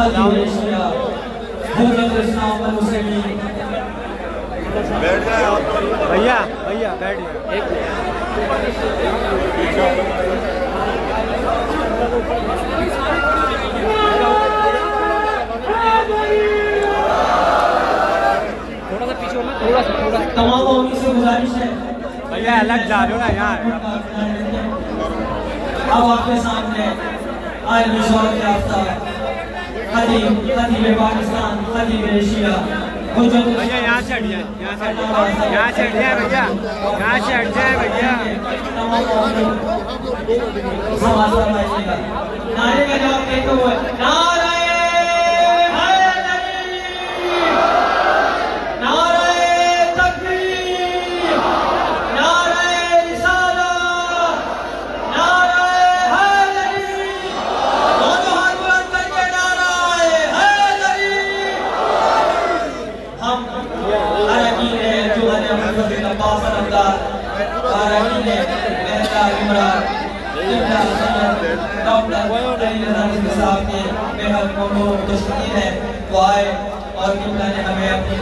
خدیب Asia حجت اسلام والمسلمین. بیٹھ جائے بھیا بھیا بیٹھ جائے. تھوڑا سا پیچھے ہونا, تھوڑا سا. تمام قومی سے گزارش ہے بھیا الگ جا رہے ہو نا یہاں. اب آپ کے سامنے عالم شہرت یافتہ خطیب پاکستان, خطیب ایشیا حجت بھیا یہاں سے ہٹ جائیں, یہاں سے ہٹ جائیں بھیا, یہاں سے ہٹ جائیں بھیا. نعرے کا جواب دیتے ہوئے نعرہ حیدری, نعرہ تکبیر, نعرہ رسالت, نعرہ حیدری. دونوں ہاتھ بلند کر کے نعرہ حیدری. ہم اراکین جوہر محمد عباس علمدار, اراکین مہتاب عمران ڈاکٹر علی رضا نقوی صاحب کے بہت ممنون متشکرین ہیں. وہ آئے اور قبلہ نے ہمیں اپنی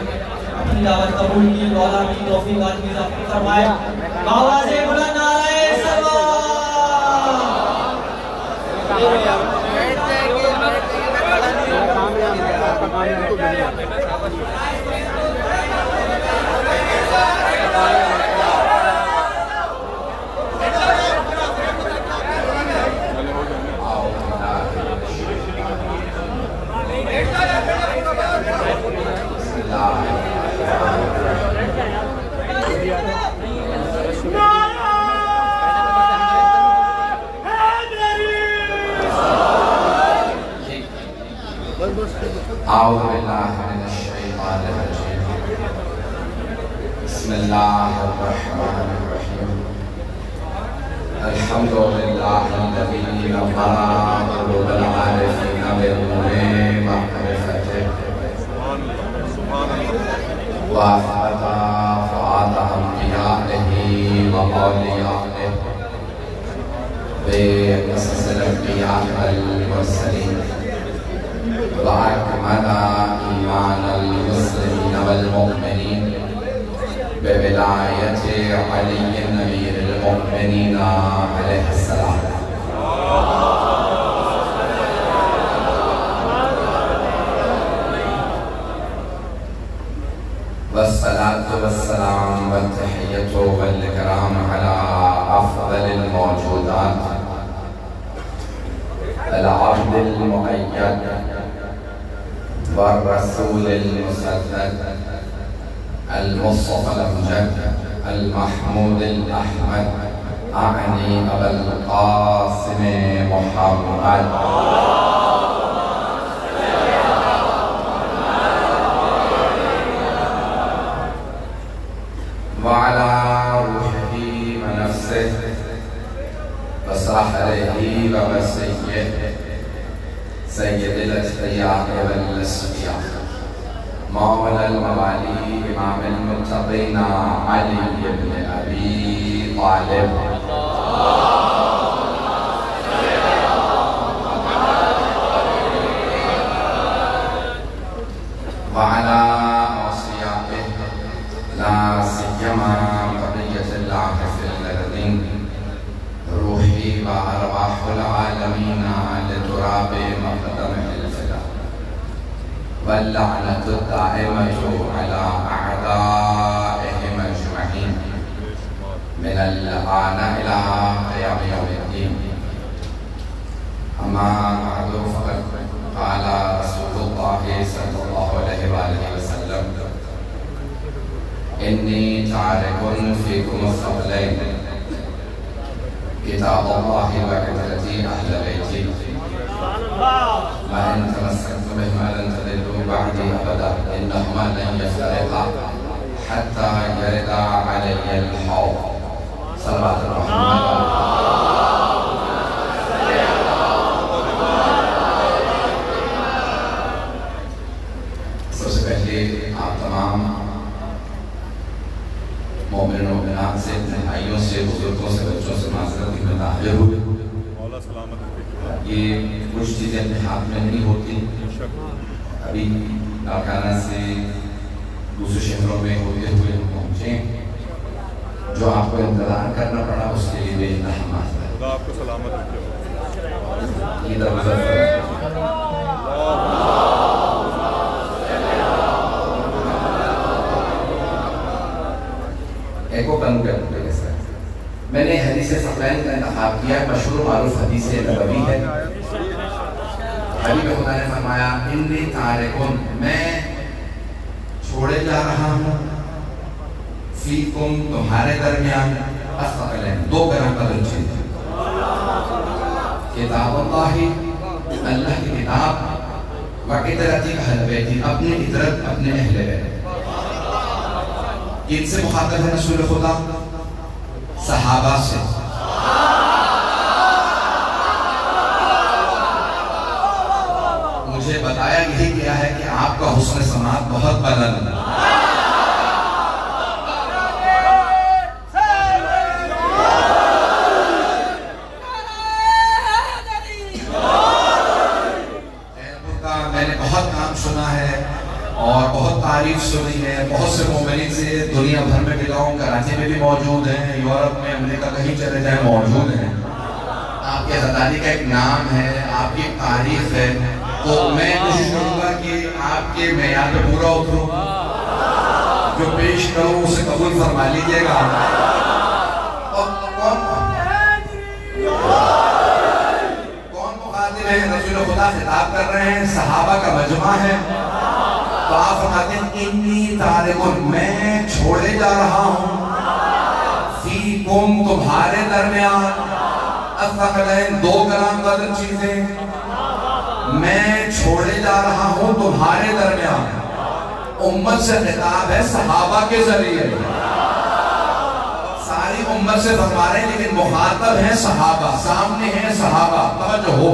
دعوت قبول کی, مولا کی توفیقات کی اضافہ فرمائے. آواز بلند نعرہ سلوات. أعوذ بالله من الشيطان الرجيم. بسم الله الرحمن الرحيم. الحمد لله الذي نور قلوب العارفين بنور معرفته وأثبت فؤاد أنبيائه وأوليائه بقصص الأنبياء والمرسلين, وأكمل إيمان المسلمين والمؤمنين بولاية علي أمير المؤمنين عليه السلام. والصلاة والسلام والتحية والإكرام على أفضل الموجودات, العبد المؤيد والرسول المسدد, المصطفى الأمجد, المحمود الأحمد, أعني أبا القاسم محمد. وعلى روحه ونفسه وصحره ووسيه سيد الأتقياء والأصفياء, مولى الموالي, إمام المتقين, علي بن أبي طالب. وعلى أوصيائه لا سيما بقية الله في الأرضين, روحي وأرواح العالمين لتراب مقدمه الفداء, واللعنة الدائمة على أعدائهم أجمعين من الآن إلى قيام يوم الدين. أما بعد, فقد قال رسول الله صلى الله عليه وآله وسلم: إني تارك فيكم الثقلين, كتاب الله وعترتي أهل بيتي, وإن تمسكتم بهما لن تضلوا بعدي أبدا, إنهما لن يفترقا حتى يرد علي الحوض. صلوات الرحمن. سب سے پہلے آپ تمام مومن و مومنات سے, بھائیوں سے, بزرگوں سے, بچوں سے معذرت کی میں حاضر ہوئے. مولا سلامت. یہ کچھ چیزیں اپنے ہاتھ میں نہیں ہوتی. ابھی لاڑکانہ سے دوسرے شہروں میں ہوتے ہوئے ہم پہنچے. جو آپ کو انتظار کرنا پڑا اس کے لیے بے انتہا معذرت. خدا آپ کو سلامت رکھے. یہ دروازہ ایک کو بند کر دیں. میں نے حدیث ثقلین کا انتخاب کیا. مشہور و معروف حدیث نبوی ہے. حبیب خدا نے فرمایا انی تارکن، میں چھوڑے جا رہا ہوں، فیکم، تمہارے درمیان، الثقلین، 2 گرم قدر چیز، کتاب اللہ، اللہ کی کتاب، و عطرتی اہل بیتی، اپنی عطرت اپنے اہل بیت. کن سے مخاطب ہے رسول خدا؟ صحابہ سے. مجھے بتایا یہی گیا ہے کہ آپ کا حسن سماعت بہت بلند ہے. میں نے بہت نام سنا ہے اور بہت تعریف سنی ہے. بہت سے مومنین سے دنیا بھر میں ملا ہوں. کراچی میں بھی موجود ہیں، یورپ میں، امریکہ کہیں چلے جائیں موجود ہیں. آپ کے عزاداری کا ایک نام ہے، آپ کی تعریف ہے. تو میں کوشش کروں گا کہ آپ کے معیار پہ پورا اتروں. جو پیش کروں اسے قبول فرما لیجیے گا. کون مخاطب ہے؟ رسول خدا خطاب کر رہے ہیں، صحابہ کا مجمع ہے. تو آپ فرماتے ہیں انی تارکن، میں چھوڑے جا رہا ہوں، فیکم، تمہارے درمیان، الثقلین، 2 گرام قدر چیزیں، میں چھوڑے جا رہا ہوں تمہارے درمیان. امت سے خطاب ہے صحابہ کے ذریعے. ساری امت سے فرما رہے ہیں لیکن مخاطب ہیں صحابہ، سامنے ہیں صحابہ. توجہ ہو،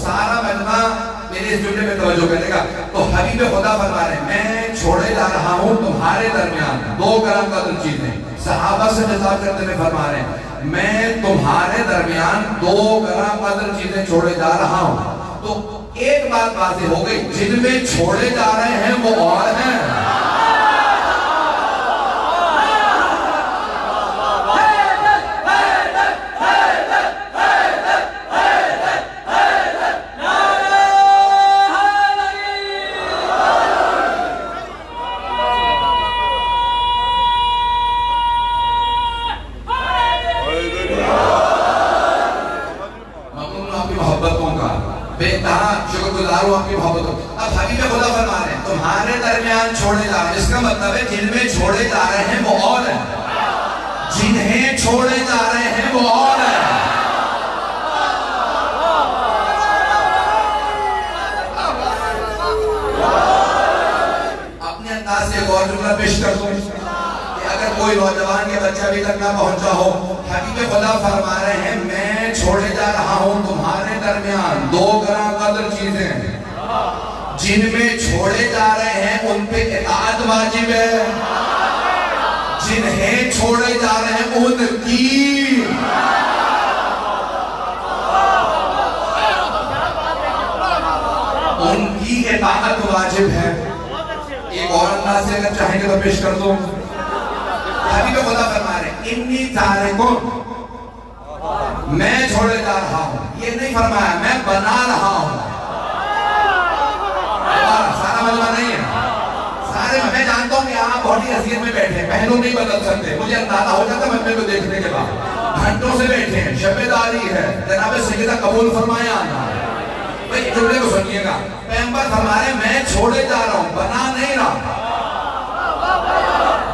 سارا مجمع میرے اس جملے میں توجہ کرے گا. تو حبیب خدا فرما رہے ہیں میں چھوڑے جا رہا ہوں تمہارے درمیان 2 گرام قدر چیزیں. صحابہ سے خطاب کرتے ہوئے فرما رہے ہیں میں تمہارے درمیان 2 گرام قدر چیزیں چھوڑے جا رہا ہوں. تو ایک بات واضح ہو گئی، جن میں چھوڑے جا رہے ہیں وہ اور ہیں. آپ کی محبت ہو. اب حبیب خدا فرما رہے ہیں تمہارے درمیان چھوڑے جا رہے ہیں. اس کا مطلب ہے جن میں چھوڑے جا رہے ہیں وہ اور ہیں، جنہیں چھوڑے جا رہے ہیں وہ اور ہیں. اپنے انداز سے ایک اور جملہ پیش کر دوں کہ اگر کوئی نوجوان کے بچہ ابھی تک نہ پہنچا ہو، حبیب خدا فرما رہے ہیں میں چھوڑے جا رہا ہوں تمہارے درمیان 2 گرام قدر چیزیں، جن میں چھوڑے جا رہے ہیں ان پہ اطاعت واجب ہے، جنہیں چھوڑے جا رہے ہیں ان کی اطاعت واجب ہے. ایک اور انداز سے اگر چاہیں گے تو پیش کر دوں. حبیب خدا فرما رہے ہیں انی تارکن، میں چھوڑے جا رہا ہوں. یہ نہیں فرمایا میں بنا رہا ہوں. سارا مجمع نہیں ہے. سارے میں جانتا ہوں کہ آپ بہت ہی حیثیت میں بیٹھے ہیں، پہلو نہیں بدل سکتے. مجھے اندازہ ہو جاتا ہے مجمع کو دیکھنے کے بعد. گھنٹوں سے بیٹھے ہیں، شب داری ہے، جناب سیدہ قبول فرمایا آنا. بھئی جملے کو سنیے گا. پیغمبر فرما رہے ہیں میں چھوڑے جا رہا ہوں، بنا نہیں رہا.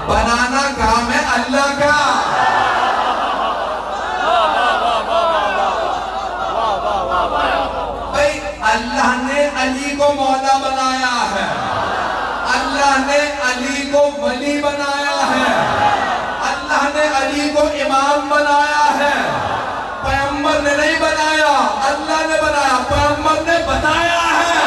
بنانا کام ہے اللہ کا. بھئی اللہ نے علی کو مولا بنایا ہے، اللہ نے علی کو ولی بنایا ہے، اللہ نے علی کو امام بنایا ہے. پیغمبر نے نہیں بنایا، اللہ نے بنایا، پیغمبر نے بتایا ہے.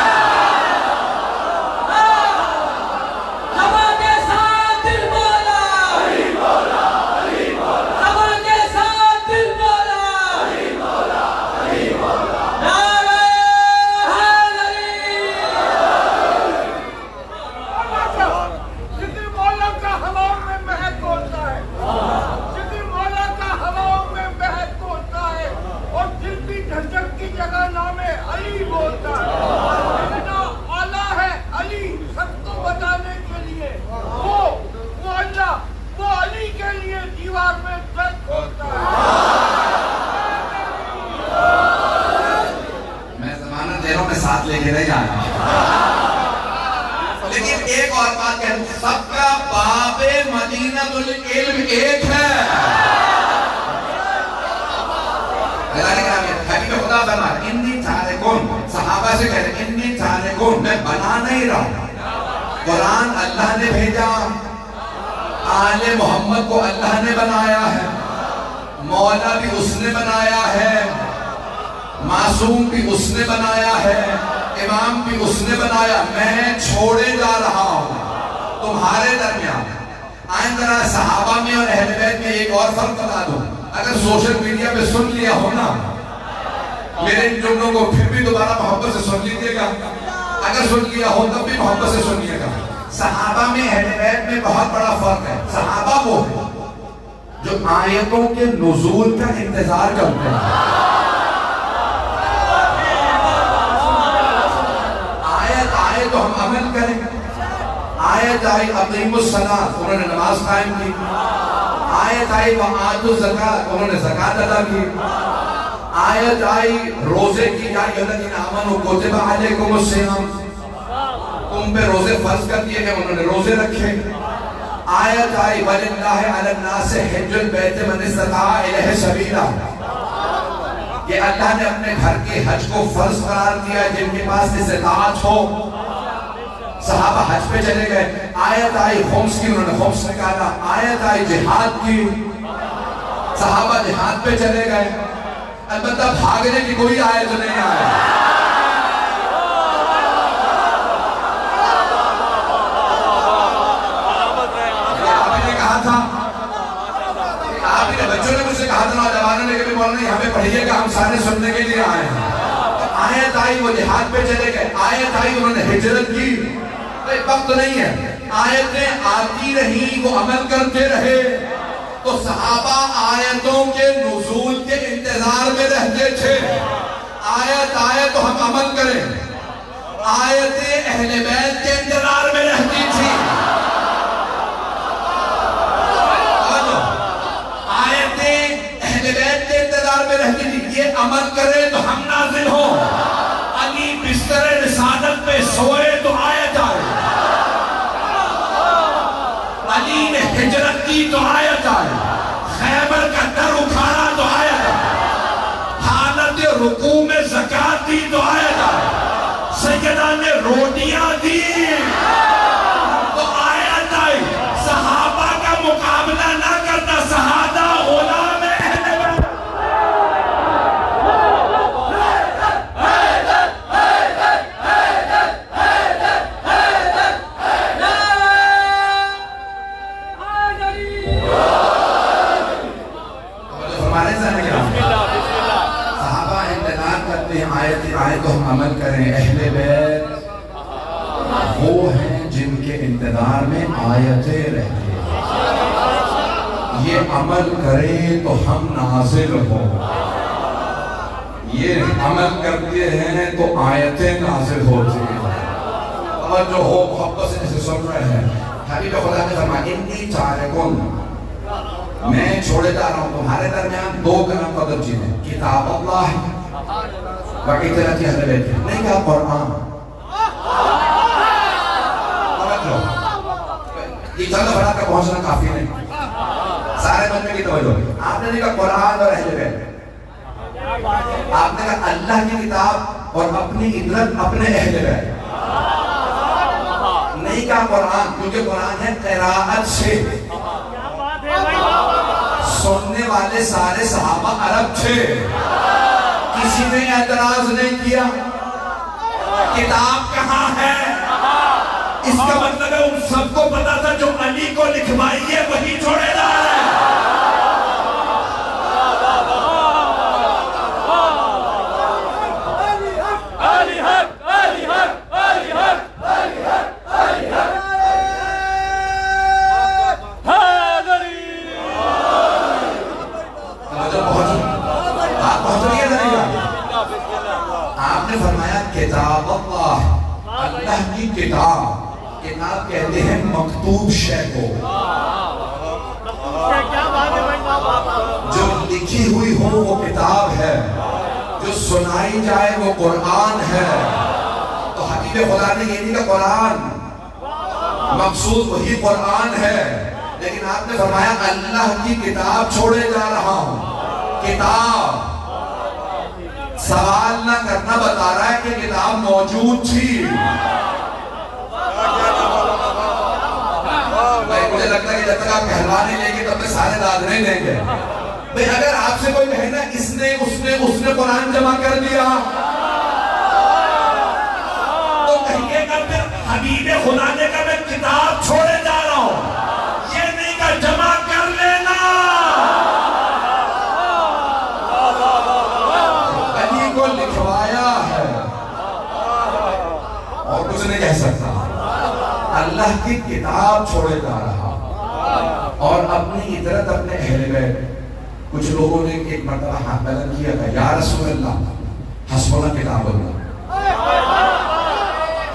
مولا ایک ہے. حبیب خدا فرمایا انی تارکون، صحابہ سے کہتے ہیں انی تارکون، میں بنا نہیں رہا. قرآن اللہ نے بھیجا، آل محمد کو اللہ نے بنایا ہے، مولا بھی اس نے بنایا ہے، معصوم بھی اس نے بنایا ہے، امام بھی اس نے بنایا. میں چھوڑے جا رہا ہوں تمہارے درمیان. آئیں ذرا صحابہ میں اور اہل بیت میں ایک اور فرق بتا دوں. اگر سوشل میڈیا پہ سن لیا ہو نا میرے ان جملوں کو، پھر بھی دوبارہ محبت سے سن لیجیے گا. اگر سن لیا ہو تب بھی محبت سے سنیے گا. صحابہ میں اہل بیت میں بہت بڑا فرق ہے. صحابہ وہ ہے جو آیتوں کے نزول کا انتظار کرتے ہیں. آیت آئے تو ہم عمل کریں. آیت آئی اقیموا الصلاۃ، انہوں نے نماز قائم کی. آیت آئی وآتوا الزکاۃ، انہوں نے زکوٰۃ ادا کی. آیت آئی روزے کی، یا ایھا الذین آمنوا کتب علیکم الصیام، تم پہ روزے فرض کر دیے گئے، انہوں نے روزے رکھے. آیت آئی وَلِلَّهِ عَلَى النَّاسِ حِجُّ الْبَيْتِ مَنِ اسْتَطَاعَ إِلَيْهِ سَبِيلًا، کہ اللہ نے اپنے گھر کے حج کو فرض قرار دیا جن کے پاس استطاعت ہو. صحابہ حج پہ چلے گئے. آیت آئی خمس کی، انہوں نے خمس نکالا. آیت آئی جہاد کی، صحابہ جہاد پہ چلے گئے. البتہ بھاگنے کی کوئی آیت نہیں آئی. آپ نے کہا تھا، آپ نے بچوں نے مجھ سے کہا تھا، نوجوانوں نے کبھی بولنا نہیں ہمیں پڑھیے گا، ہم سارے سننے کے لیے آئے ہیں. آیت آئی وہ جہاد پہ چلے گئے. آیت آئی انہوں نے ہجرت کی. وقت نہیں ہے، آیتیں آتی رہی، وہ عمل کرتے رہے. تو صحابہ آیتوں کے نزول کے انتظار میں رہتے تھے. آیت آئے تو ہم عمل کریں. آیتیں اہل بیت کے انتظار میں رہتی تھی. آیتیں اہل بیت کے انتظار میں رہتی تھی. یہ عمل کرے تو ہم نازل ہوں. علی بستر رسالت پہ سوئے تو آیت آئے. علی نے ہجرت کی تو آیت آئے. خیبر کا در اکھاڑا تو آیت آئے. حالت رکوع میں زکوٰۃ دی تو آیت آئے. سیدہ نے روٹیاں دی تو آیت آئی. صحابہ کا مقابلہ نہ کرتا، صحابہ غلام اہل بیت. آئے تو ہم عمل کریں. اہل بیت وہ ہیں جن کے انتظار میں آیتیں رہتی ہیں. یہ عمل کرے تو ہم نازل ہوں. یہ عمل کرتے ہیں تو آیتیں نازل ہوتی ہیں. اور جو ہو محبت سے جسے سن رہے ہیں، حبیب خدا نے فرمایا انی تارکون، میں چھوڑے جا رہا ہوں تمہارے درمیان دو قدر چیزیں، کتاب اللہ باقی طرح کی اہل بیت. نہیں کہا قرآن. یہ چند بڑا کا پہنچنا کافی نہیں، سارے بندے کی توجہ. آپ نے کہا قرآن اور اہل بیت. آپ نے کہا اللہ کی کتاب اور اپنی عبرت اپنے اہل بیت. نہیں کہا قرآن، کیونکہ قرآن ہے قراءت سے. سننے والے سارے صحابہ عرب تھے. کسی نے اعتراض نہیں کیا. کتاب کہاں ہے؟ اس کا مطلب ہے ان سب کو پتا تھا جو علی کو لکھوائی ہے وہی چھوڑے جا رہے ہیں. آپ نے فرمایا کتاب اللہ کی کتاب. کتاب کہتے ہیں مکتوب شے کو، جو لکھی ہوئی ہو وہ کتاب ہے، جو سنائی جائے وہ قرآن ہے. تو حبیب خدا نے یہ نہیں کہا قرآن، مقصود وہی قرآن ہے، لیکن لیکن آپ نے فرمایا اللہ کی کتاب چھوڑے جا رہا ہوں. کتاب سوال نہ کرنا بتا رہا ہے کہ کتاب موجود تھی. مجھے لگتا ہے کہ جب تک آپ کہلوا نہیں لیں گے تب تک سارے داد نہیں دیں گے. بھئی اگر آپ سے کوئی کہے نا اس نے قرآن جمع کر دیا تو کہیے گا پھر حبیب خدا نے کہا میں کتاب چھوڑے جا رہا ہوں, یہ نہیں کہا جمع کر لینا. علی کو لکھوایا ہے اور کچھ نہیں کہہ سکتا. اللہ کی کتاب چھوڑے جا رہا اور اپنی اطرت اپنے اہل بیت. کچھ لوگوں نے ایک مرتبہ ہاتھ بلند کیا تھا, یا رسول اللہ حسبنا کتاب اللہ,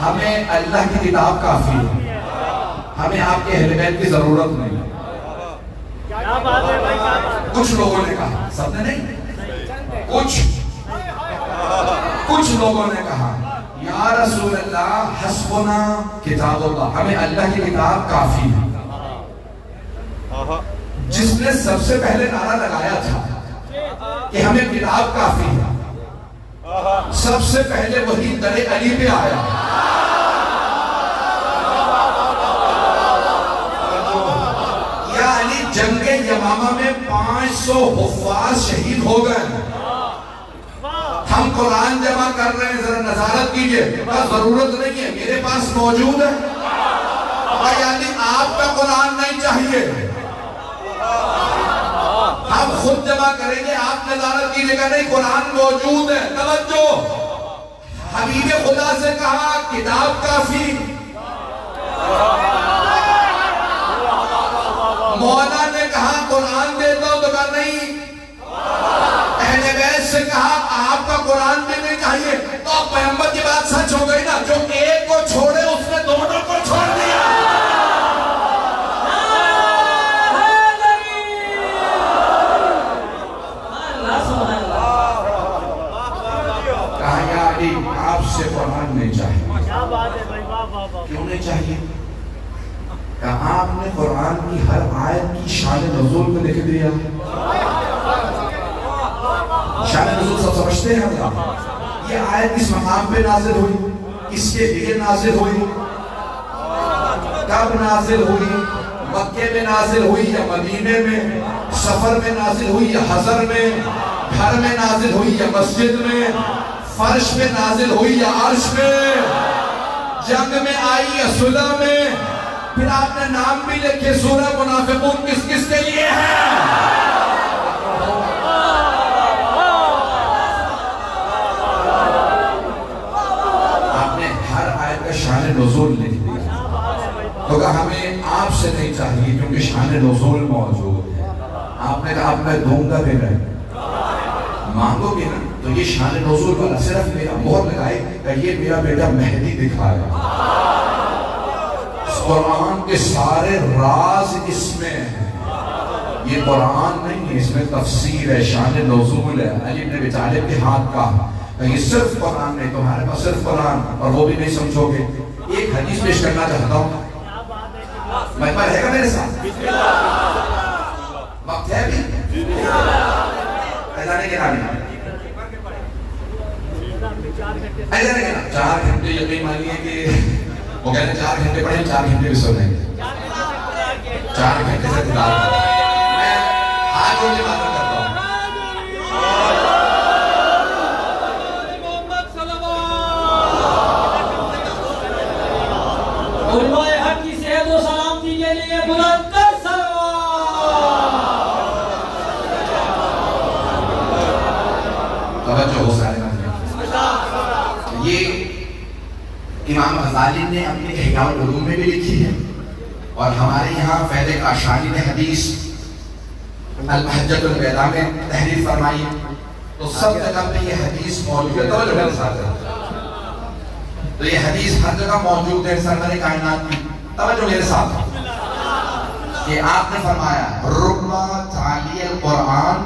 ہمیں اللہ کی کتاب کافی ہے, ہمیں آپ کے اہل بیت کی ضرورت نہیں. کچھ لوگوں نے کہا, سب نے نہیں, کچھ لوگوں نے کہا یا رسول اللہ حسبنا کتاب اللہ, ہمیں اللہ کی کتاب کافی ہے. جس نے سب سے پہلے نعرہ لگایا تھا کہ ہمیں کتاب کافی ہے, سب سے پہلے وہی در علی پہ آیا. یا علی جنگ یمامہ میں 500 حفاظ شہید ہو گئے, ہم قرآن جمع کر رہے ہیں, ذرا نظارت کیجئے. ضرورت نہیں ہے, میرے پاس موجود ہے. یعنی آپ کا قرآن نہیں چاہیے, ہم خود جمع کریں گے, آپ نظارت کیجئے گا. نہیں, قرآن موجود ہے. توجہ, حبیب خدا سے کہا کتاب کافی. مولا نے کہا قرآن دیتا ہوں تو کہا نہیں. اہل بیت سے کہا آپ کا قرآن بھی نہیں چاہیے. تو پیغمبر کی بات سچ ہو گئی نا, جو ایک کو چھوڑے اس نے دونوں کو چھوڑ دیا. کہا یا علی آپ سے قرآن نہیں چاہیے. کیوں نہیں چاہیے؟ کہا آپ نے قرآن کی ہر آیت کی شان نزول میں لکھ دیا. شان نزول سب سمجھتے ہیں ہم, یہ آیت کس مقام پہ نازل ہوئی, کس کے لیے نازل ہوئی, کب نازل ہوئی, مکے میں نازل ہوئی یا مدینے میں, سفر میں نازل ہوئی یا حضر میں, گھر میں نازل ہوئی یا مسجد میں, فرش میں نازل ہوئی یا عرش میں, جنگ میں آئی یا صلح میں. پھر آپ نے نام بھی لکھے سورہ منافقون کس کس کے لیے ہے. آپ نے ہر آیت کا شان نزول لکھ دیا. تو کہا ہمیں آپ سے نہیں چاہیے کیونکہ شان نزول موجود ہے. آپ نے کہا اب میں دوں گا بھی نہیں, مانگو گے نا تو یہ شان نزول والا صرف میرا مہر لگائے کہ یہ میرا بیٹا مہدی دکھایا. قرآن کے سارے راز اس میں ہیں. یہ قرآن نہیں ہے, اس میں تفسیر ہے, شان نزول ہے. علی بن ابی طالب کے ہاتھ کا یہ صرف قرآن نہیں, تمہارے پاس صرف قرآن اور وہ بھی نہیں سمجھو گے. ایک حدیث پیش کرنا چاہتا ہوں, محمد ہے گا میرے ساتھ, وقت ہے بھی ایلانے کے نامی ایلانے کے نام 4 گھنٹے یقین مانیے کہ وہ کہتے ہیں 4 گھنٹے پڑھیں 4 گھنٹے بھی سو رہیں گے. 4 گھنٹے سے خدا میں ہاتھ جوڑ کے بات کرتا ہوں. علماء حق کی صحت و سلامتی کے لیے بلند کر توجہ ہو سارے بات. یہ امام غزالی نے اپنے احیاء العلوم میں بھی لکھی ہے اور ہمارے یہاں فیض کاشانی نے حدیث المحجۃ البیضاء میں تحریر فرمائی. تو سب جگہ پہ یہ حدیث موجود ہے. توجہ میرے ساتھ ہے, تو یہ حدیث ہر جگہ موجود ہے سرور کائنات کی. توجہ میرے ساتھ کہ آپ نے فرمایا ربما تعالی القرآن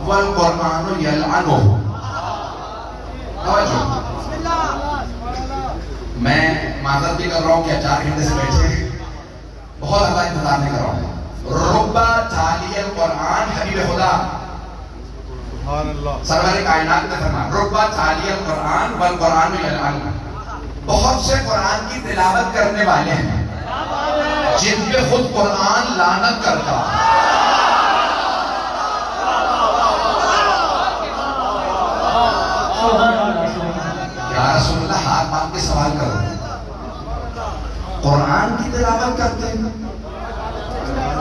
والقرآن یلعنہ. توجہ, میں معذرت بھی کر رہا ہوں کہ 4 گھنٹے سے بیٹھے ہیں, بہت اللہ انتظار نہیں کر رہا ہوں. ربا تالی القرآن حبیب خدا سبحان اللہ. سرور کائنات نے فرمایا ربا تالی القرآن والقرآن یلعن. بہت سے قرآن کی تلاوت کرنے والے ہیں جن پہ خود قرآن لعنت کرتا. یا رسول اللہ ہاتھ باندھ کے سوال کرو, قرآن کی تلاوت کرتے ہیں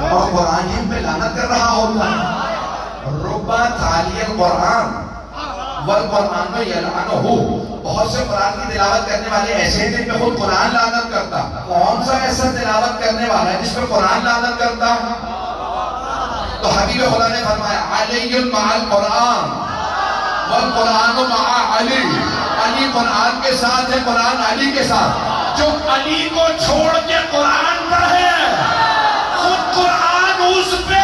اور قرآن ہی پہ لعنت کر رہا ہوتا ہے. ربا تالی القرآن والقرآن یلعنہ. بہت سے قرآن کی تلاوت کرنے والے ایسے ہیں جن پہ خود قرآن لعنت کرتا. کون سا ایسا تلاوت کرنے والا ہے جس پہ قرآن لعنت کرتا؟ تو حبیب خدا نے فرمایا علی مع القرآن والقرآن مع علی. علی قرآن کے ساتھ ہے, قرآن علی کے ساتھ. جو علی کو چھوڑ کے قرآن پڑھے خود قرآن اس پہ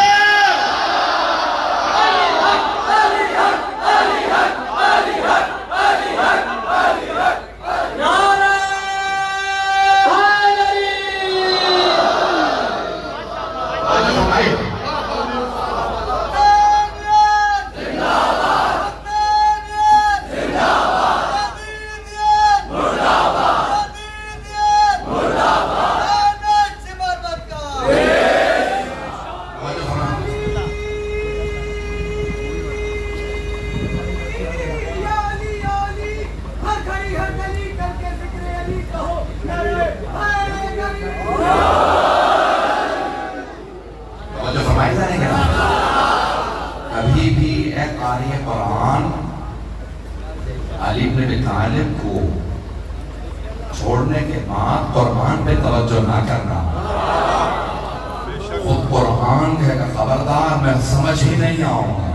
علی بن ابی طالب کو چھوڑنے کے بعد قرآن پہ توجہ نہ کرنا. خود قرآن کہے گا خبردار میں سمجھ ہی نہیں آؤں گا.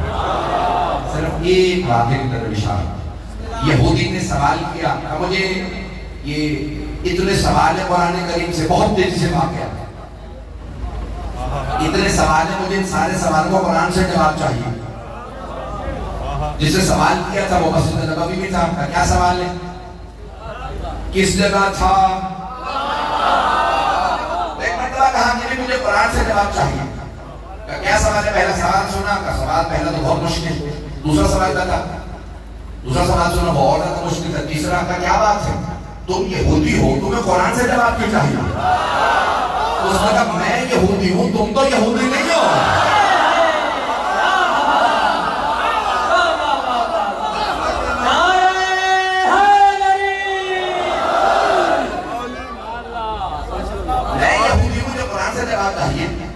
صرف ایک واقعے کی طرف اشارہ. یہودی نے سوال کیا مجھے یہ اتنے سوال ہے قرآن کریم سے, بہت تیزی سے واقعہ اتنے سوال ہیں, مجھے ان سارے سوالوں کو قرآن سے جواب چاہیے. جس سے سوال کیا تھا وہ مسجد نبوی میں تھا. کیا سوال ہے؟ کس جگہ تھا؟ ایک مرتبہ کہا کہ مجھے قرآن سے جواب چاہیے. کیا سوال ہے؟ پہلا سوال سنا کا سوال پہلا تو بہت مشکل. دوسرا سوال کیا تھا؟ دوسرا سوال سنا بہت زیادہ مشکل تھا. تیسرا کا کیا بات ہے, تم یہودی ہو, تمہیں قرآن سے جواب کیوں چاہیے؟ اس نے کہا میں یہودی ہوں, تم تو یہودی نہیں ہو.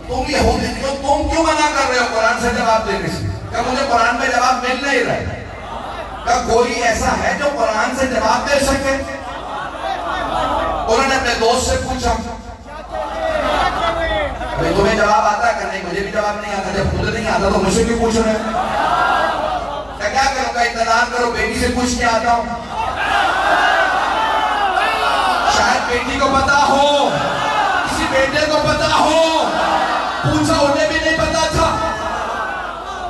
تم یہودی نہیں ہو, تم کیوں منع کر رہے ہو قرآن سے جواب دینے سے؟ کہ مجھے قرآن میں جواب مل نہیں رہا ہے. کہ کوئی ایسا ہے جو قرآن سے جواب دے سکے؟ انہوں نے اپنے دوست سے پوچھا تمہیں جواب آتا ہے کہ نہیں؟ مجھے بھی جواب نہیں آتا. جب خود نہیں آتا تو مجھ سے کیوں پوچھ رہے ہیں؟ کیا کروں گا, انتظار کرو, بیٹی سے پوچھ کے آتا ہوں. شاید بیٹی کو پتا ہو, کسی بیٹے کو پتا ہو. پوچھا, انہیں بھی نہیں پتا تھا.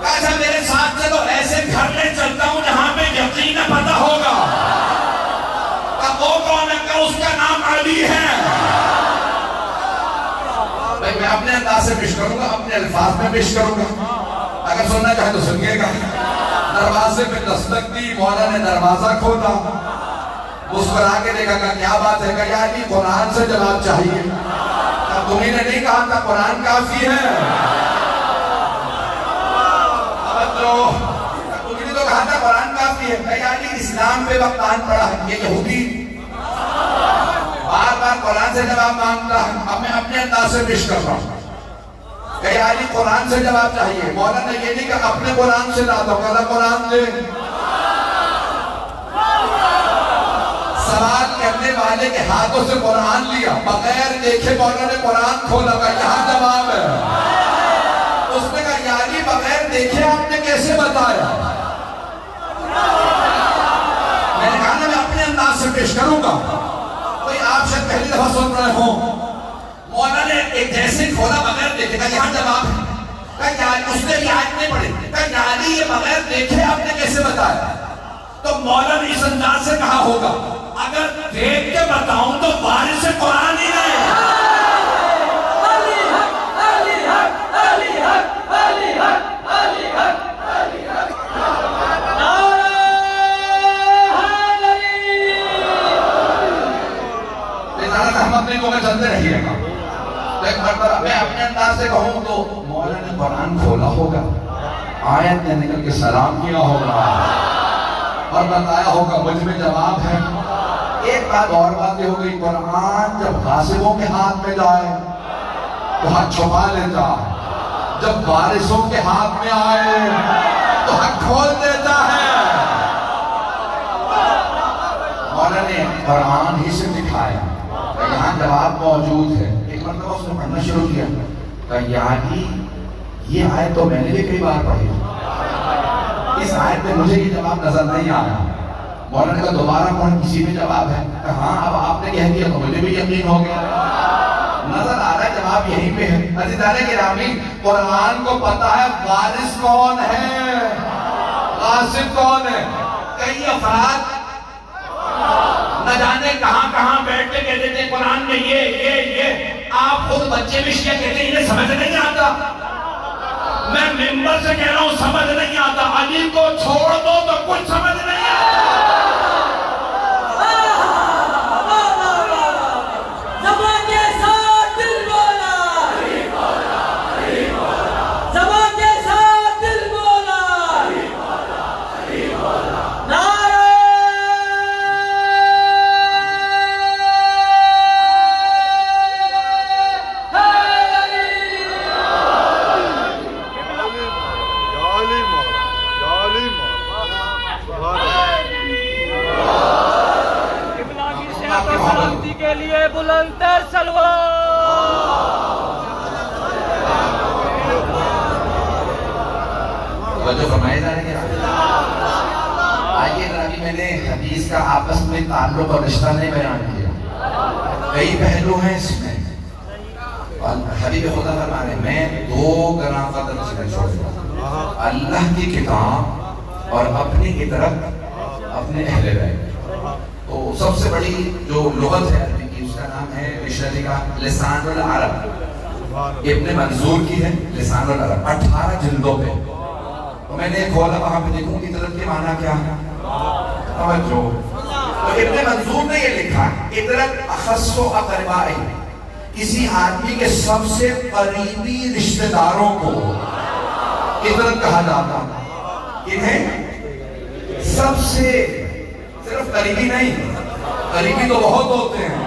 کہا میرے ساتھ چلو, ایسے گھر میں چلتا ہوں جہاں پہ یقین پتا ہوگا. کہا وہ کون ہے؟ کہ اس کا نام علی ہے. میں اپنے انداز سے پیش کروں گا, اپنے الفاظ میں پیش کروں گا. اگر سننا چاہے تو سنیے گا. دروازے پہ دستک دی, مولا نے دروازہ کھولا, مسکرا کے دیکھا کہ کیا بات ہے؟ کہ علی قرآن سے جواب چاہیے. تمہیں نے نہیں کہا تھا قرآن کافی ہے؟ تمہیں نے تو کہا تھا قرآن کافی ہے. کہ علی اسلام پہ وقت آن پڑا ہے. یہ یہودی بار بار قرآن سے جواب مانگتا ہے. اب میں اپنے انداز سے پیش کر رہا ہوں کہ علی قرآن سے جواب چاہیے. مولا نے یہ نہیں کہ اپنے قرآن سے لاتا ہوں, کہا قرآن دے. سوال کرنے والے کے ہاتھوں سے قرآن لیا, بغیر دیکھے مولا نے قرآن کھولا. کہ یہاں جواب ہے. اس نے کہا یا علی بغیر دیکھے آپ نے کیسے بتایا؟ میں نے کہا نا میں اپنے انداز سے پیش کروں گا. کوئی آپ شاید پہلی دفعہ سن رہے ہوں. مولا نے ایک جیسے کھولا بغیر دیکھے, کہا یہاں جواب ہے. کہا اس نے یہ آیت نہیں پڑھی. کہا یا علی یہ بغیر دیکھے آپ نے کیسے بتایا؟ تو مولا نے اس انداز سے کہا ہوگا اگر دیکھ کے بتاؤں تو بارش سے قرآن ہی نہیں. مولا نے قرآن کھولا ہوگا, آیت نے نکل کے سلام کیا ہوگا اور بتایا ہوگا مجھ میں جواب ہے. ایک بات اور باتیں ہو گئی, قرآن جب غاصبوں کے ہاتھ میں جائے تو حق چھپا لیتا, جب وارثوں کے ہاتھ میں آئے تو حق کھول دیتا ہے. مولا نے قرآن ہی سے دکھایا کہ یہاں جواب موجود ہے. ایک مرتبہ اس نے پڑھنا شروع کیا کہ یعنی یہ آیت تو میں نے بھی کئی بار پڑھی, اس آیت میں مجھے یہ جواب نظر نہیں آیا. مولا نے کہا دوبارہ پڑھ, کسی میں جواب ہے؟ کہ ہاں اب آپ نے کہہ دیا تو مجھے بھی یقین ہو گیا, نظر آ رہا ہے جواب یہیں پہ ہے. عزیزان گرامی, قرآن کو پتا ہے وارث کون ہے, غاصب کون ہے. کئی افراد نہ جانے کہاں کہاں بیٹھ کے کہتے تھے قرآن میں یہ آپ خود بچے بھی شیعہ کہتے ہیں انہیں سمجھ نہیں آتا. میں ممبر سے کہہ رہا ہوں سمجھ نہیں آتا. علی کو چھوڑ دو تو کچھ سمجھ نہیں آتا. زبان کے ساتھ دل بولا, زبان کے ساتھ دل بولا, نعرہ کے لیے بلند تر سلوات. جو فرمائے جا رہے ہیں آئیے ابھی میں نے حدیث کا آپس میں تعلق اور رشتہ نہیں بیان کیا, کئی پہلو ہیں اس میں. حبیب خدا فرما رہے ہیں میں دو گراں قدر چیزیں چھوڑ دوں, اللہ کی کتاب اور اپنی عطرت اپنے اہل بیت. تو سب سے بڑی جو لغت ہے عربی کی اس کا نام ہے ڈکشنری کا لسان العرب, ابن منظور کی ہے لسان العرب, 18 جلدوں پہ. تو میں نے کھولا وہاں پہ دیکھوں عطرت کے معنی کیا ہے, توجہ. تو ابن منظور نے یہ لکھا عطرت اخص و اقربائی, کسی آدمی کے سب سے قریبی رشتہ داروں کو عطرت کہا جاتا. انہیں سب سے, صرف قریبی نہیں, قریبی تو بہت ہوتے ہیں,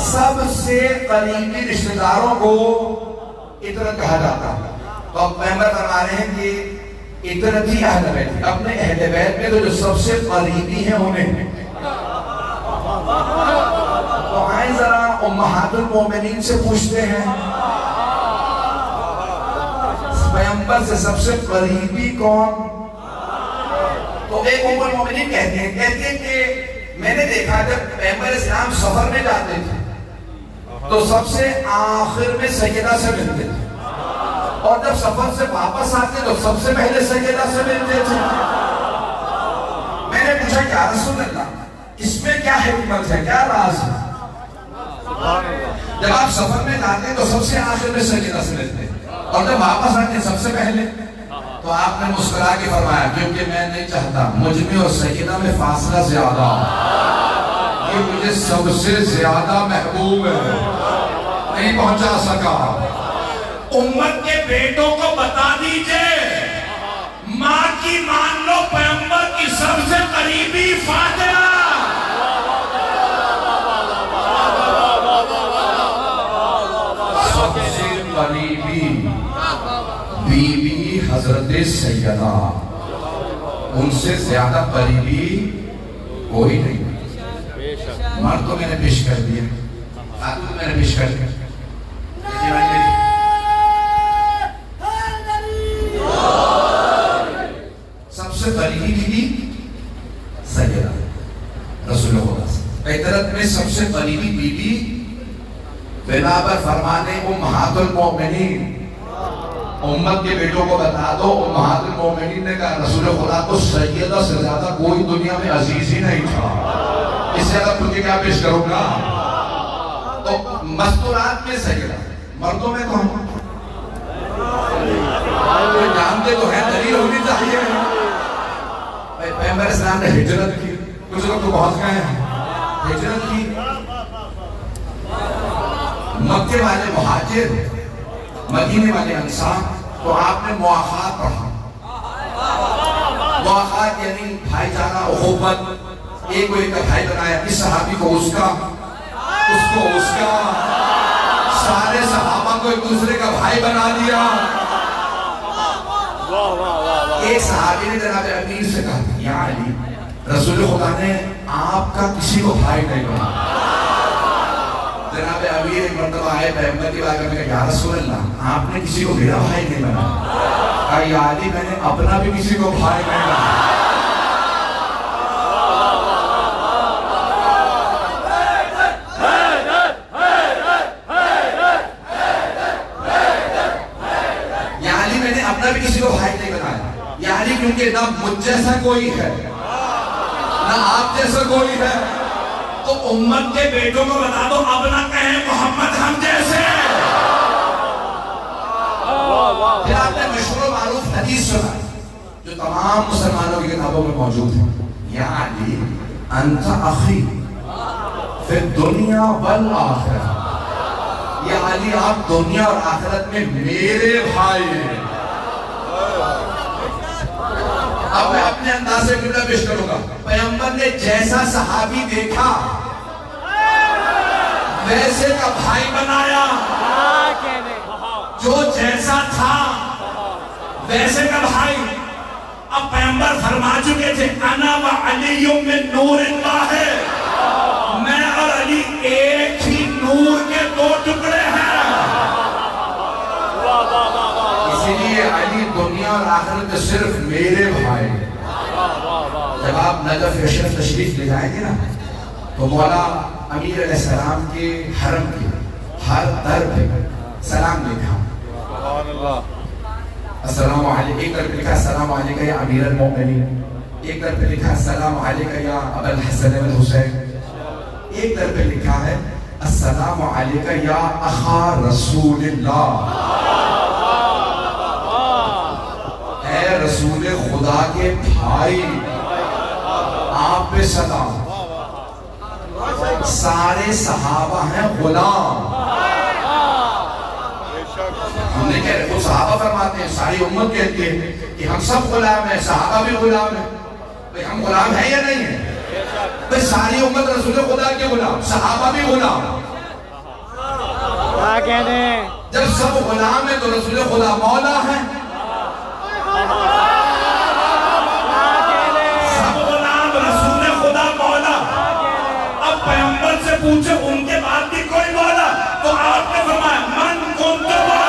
سب سے قریبی رشتہ داروں کو عطرت کہا جاتا. تو اب پیغمبر فرما رہے ہیں کہ عطرت ہی اہل بیت, اپنے اہل بیت میں تو جو سب سے قریبی ہیں انہیں. تو آئیں ذرا امہات المومنین سے پوچھتے ہیں پیغمبر سے سب سے قریبی کون. تو ایک ام المومنین کہتی ہیں کہ میں نے دیکھا جب پیغمبر اسلام سفر میں جاتے تھے تو سب سے آخر میں سیدہ سے ملتے تھے, اور جب سفر سے واپس آتے تو سب سے پہلے سیدہ سے ملتے تھے. میں نے پوچھا یا رسول اللہ اس میں کیا حکمت ہے, کیا راز ہے؟ جب آپ سفر میں جاتے تو سب سے آخر میں سیدہ سے ملتے, اور جب واپس آتے سب سے پہلے. تو آپ نے مسکرا کے فرمایا کیونکہ میں نہیں چاہتا مجھ میں اور سیدہ میں فاصلہ زیادہ, یہ مجھے سب سے زیادہ محبوب ہے, نہیں پہنچا سکا. امت کے بیٹوں کو بتا دیجئے ماں کی مان لو پیغمبر کی سب سے قریبی فاطمہ. سب سے قریبی بی بی حضرت سیدہ, ان سے زیادہ قریبی کوئی نہیں. مرد تو میں نے پیش کر دیا, خاتون میں نے پیش کر دیا. سب سے قریبی بی سیدہ رسول اللہ, عطرت میں سب سے قریبی بی بی بنا پر فرمانے امہات المومنین, امت کے بیٹوں کو بتا دو. امہات المومنین نے کہا رسول خدا کو سیدہ سے زیادہ کوئی دنیا میں عزیز ہی نہیں تھا, اس سے زیادہ تجھے کیا پیش کروں گا. تو مستورات میں سیدہ, مردوں میں کون جانتے تو ہیں, دلیل ہونی چاہیے. پیغمبر اسلام نے ہجرت کی, کچھ لوگ تو بہت گئے ہیں, ہجرت کی. مکے والے مہاجر مدینے والے انصار، تو آپ نے مواخات پڑھا. مواخات یعنی بھائی چارہ، اخوت. ایک کو ایک کا بھائی بنایا، اس صحابی کو اس کا، اس کو اس کا، سارے صحابہ کو ایک دوسرے کا بھائی بنا دیا. ایک صحابی نے جناب امیر سے کہا یا علی، رسول خدا نے آپ کا کسی کو بھائی نہیں بنا. جناب امیر ایک مرتبہ آئے پیغمبر کی بارگاہ میں کہا یا رسول اللہ، آپ نے کسی کو میرا بھائی نہیں بنا. کہا یا علی، میں نے اپنا بھی کسی کو بھائی نہیں بنا. اپنا بھی کسی کو بھائی نہیں بنایا. یعنی کیونکہ نہ مجھ جیسا کوئی ہے نہ آپ جیسا کوئی ہے، تو امت کے بیٹوں کو بتا دو اب نہ کہیں محمد ہم جیسے. پھر آپ نے مشہور و معروف حدیث سنا جو تمام مسلمانوں کی کتابوں میں موجود ہے. یا علی انت اخی فی الدنیا والآخرہ. یا علی، آپ دنیا اور آخرت میں میرے بھائی ہیں. اب میں اپنے انداز سے قبلہ پیش کروں گا. پیغمبر نے جیسا صحابی دیکھا ویسے کا بھائی بنایا. جو جیسا تھا ویسے کا بھائی. اب پیغمبر فرما چکے تھے انا و علی من نور اللہ ہے، میں اور علی ایک ہی نور کے دو ٹکڑے ہیں. اسی لیے علی دنیا اور آخرت میں صرف میرے بھائی. جب آپ نجف اشرف تشریف لے جائیں گے نا، تو مولا امیر علیہ السلام کے حرم کے ہر در پہ سلام لکھا. السلام علیکم. ایک طرف لکھا السلام علیکم یا امیر المؤمنین، ایک طرف لکھا السلام علیکم یا ابا الحسن والحسین، ایک طرف لکھا ہے السلام علیکم یا اخا رسول اللہ. اے رسول خدا کے بھائی، آپ پہ سلام. سارے صحابہ ہیں غلام. ہم نے کہہ رہے وہ صحابہ فرماتے ہیں، ساری امت کہتی ہے کہ ہم سب غلام ہیں، صحابہ بھی غلام ہیں. بھئی ہم غلام ہیں یا نہیں ہیں؟ بھئی ساری امت رسول خدا کے غلام، صحابہ بھی غلام. کیا کہنے جب سب غلام ہیں تو رسول خدا مولا ہے. سب غلام، رسول خدا مولا. اب پیغمبر سے پوچھے ان کے بعد بھی کوئی مولا، تو آپ نے فرمایا من کنت مولا.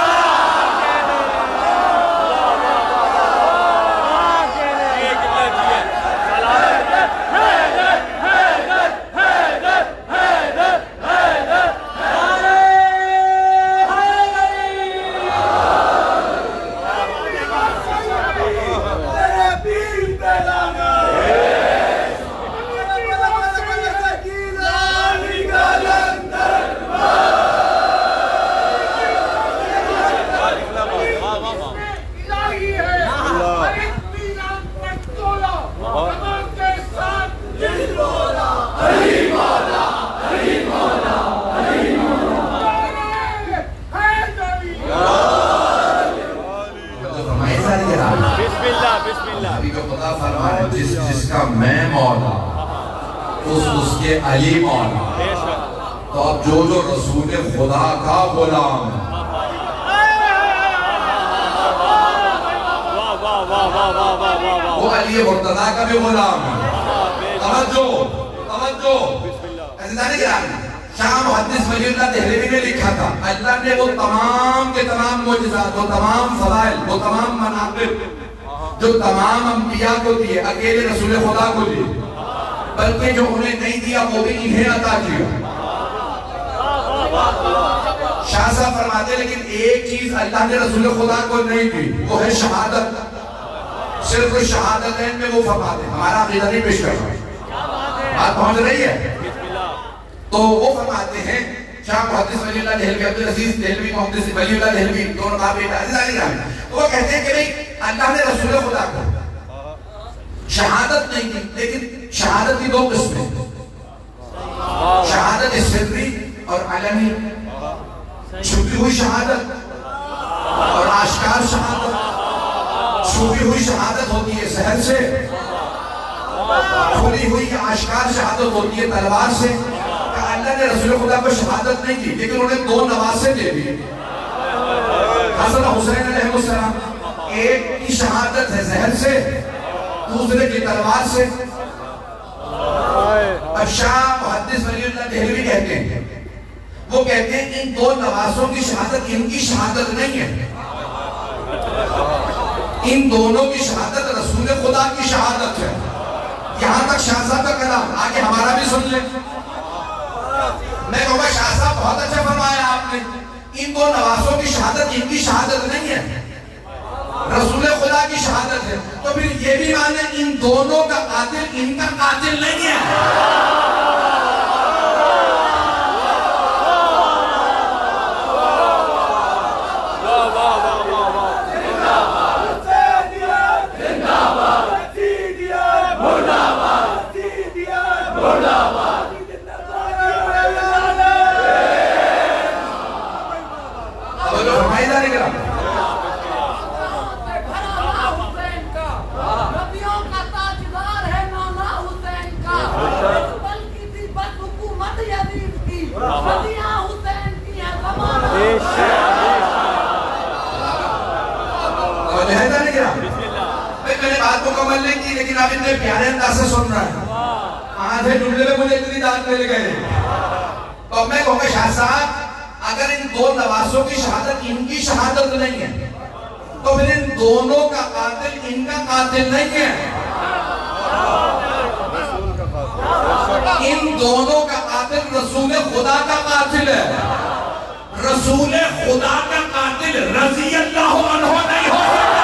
جس کا میں مولا اس کے علی مولا. تو اب جو رسول خدا کا غلام ہے، وہ علی مرتضیٰ کا بھی غلام ہے. توجہ عزیزان گرامی، شاہ محدث ولی اللہ دہلوی نے لکھا تھا اللہ نے وہ تمام کے تمام معجزات، وہ تمام فضائل، وہ تمام مناقب جو تمام انبیاء کو دیے اکیلے رسول خدا کو دیے، بلکہ جو انہیں نہیں دیا وہ بھی انہیں عطا کیا. شاہ صاحب فرماتے ہیں لیکن ایک چیز اللہ نے رسول خدا کو نہیں دی، وہ ہے شہادت. صرف شہادتین میں وہ فرماتے ہیں. ہمارا عقیدہ نہیں پیش کر رہا ہے، بات پہنچ رہی ہے. تو وہ فرماتے ہیں شاہ محدث ولی اللہ دہلوی، عبدالعزیز دہلوی محدث ولی اللہ دہلوی، دونوں باپ بیٹا عزیزان گرامی. تو وہ کہتے ہیں کہ بھئی اللہ نے رسول خدا کو شہادت نہیں دی، لیکن شہادت کی دو قسمیں، شہادت سری اور علمی. چھپی ہوئی شہادت اور آشکار شہادت، چھپی ہوئی شہادت ہوتی ہے زہر سے، کھلی ہوئی آشکار شہادت ہوتی ہے تلوار سے. کہ اللہ نے رسول خدا کو شہادت نہیں دی لیکن انہیں دو نواسے دے دی، حسن حسین علیہ السلام. ایک کی شہادت ہے زہر سے، دوسرے کی تلوار سے. اب شاہ محدث ولی اللہ دہلوی کہتے ہیں، وہ کہتے ہیں ان دو نواسوں کی شہادت ان کی شہادت نہیں ہے، ان دونوں کی شہادت رسول خدا کی شہادت ہے. یہاں تک شاہ صاحب کا کلام، آگے ہمارا بھی سن لیں. میں کہوں گا شاہ صاحب بہت اچھا فرمایا آپ نے، ان دو نواسوں کی شہادت ان کی شہادت نہیں ہے، رسول خدا کی شہادت ہے. تو پھر یہ بھی مانے ان دونوں کا قاتل ان کا قاتل نہیں ہے. میں نے بات مکمل نہیں کی لیکن آپ اتنے پیارے انداز سے سن رہا ہے، آدھے جملے میں مجھے اتنی داد مل گئے. تو میں کہوں گا شاہ صاحب اگر ان دو نواسوں کی شہادت ان کی شہادت نہیں ہے تو پھر ان دونوں کا قاتل ان کا قاتل نہیں ہے. ان دونوں کا قاتل رسول خدا کا قاتل ہے. رسول خدا کا قاتل رضی اللہ عنہ نہیں ہو سکتا.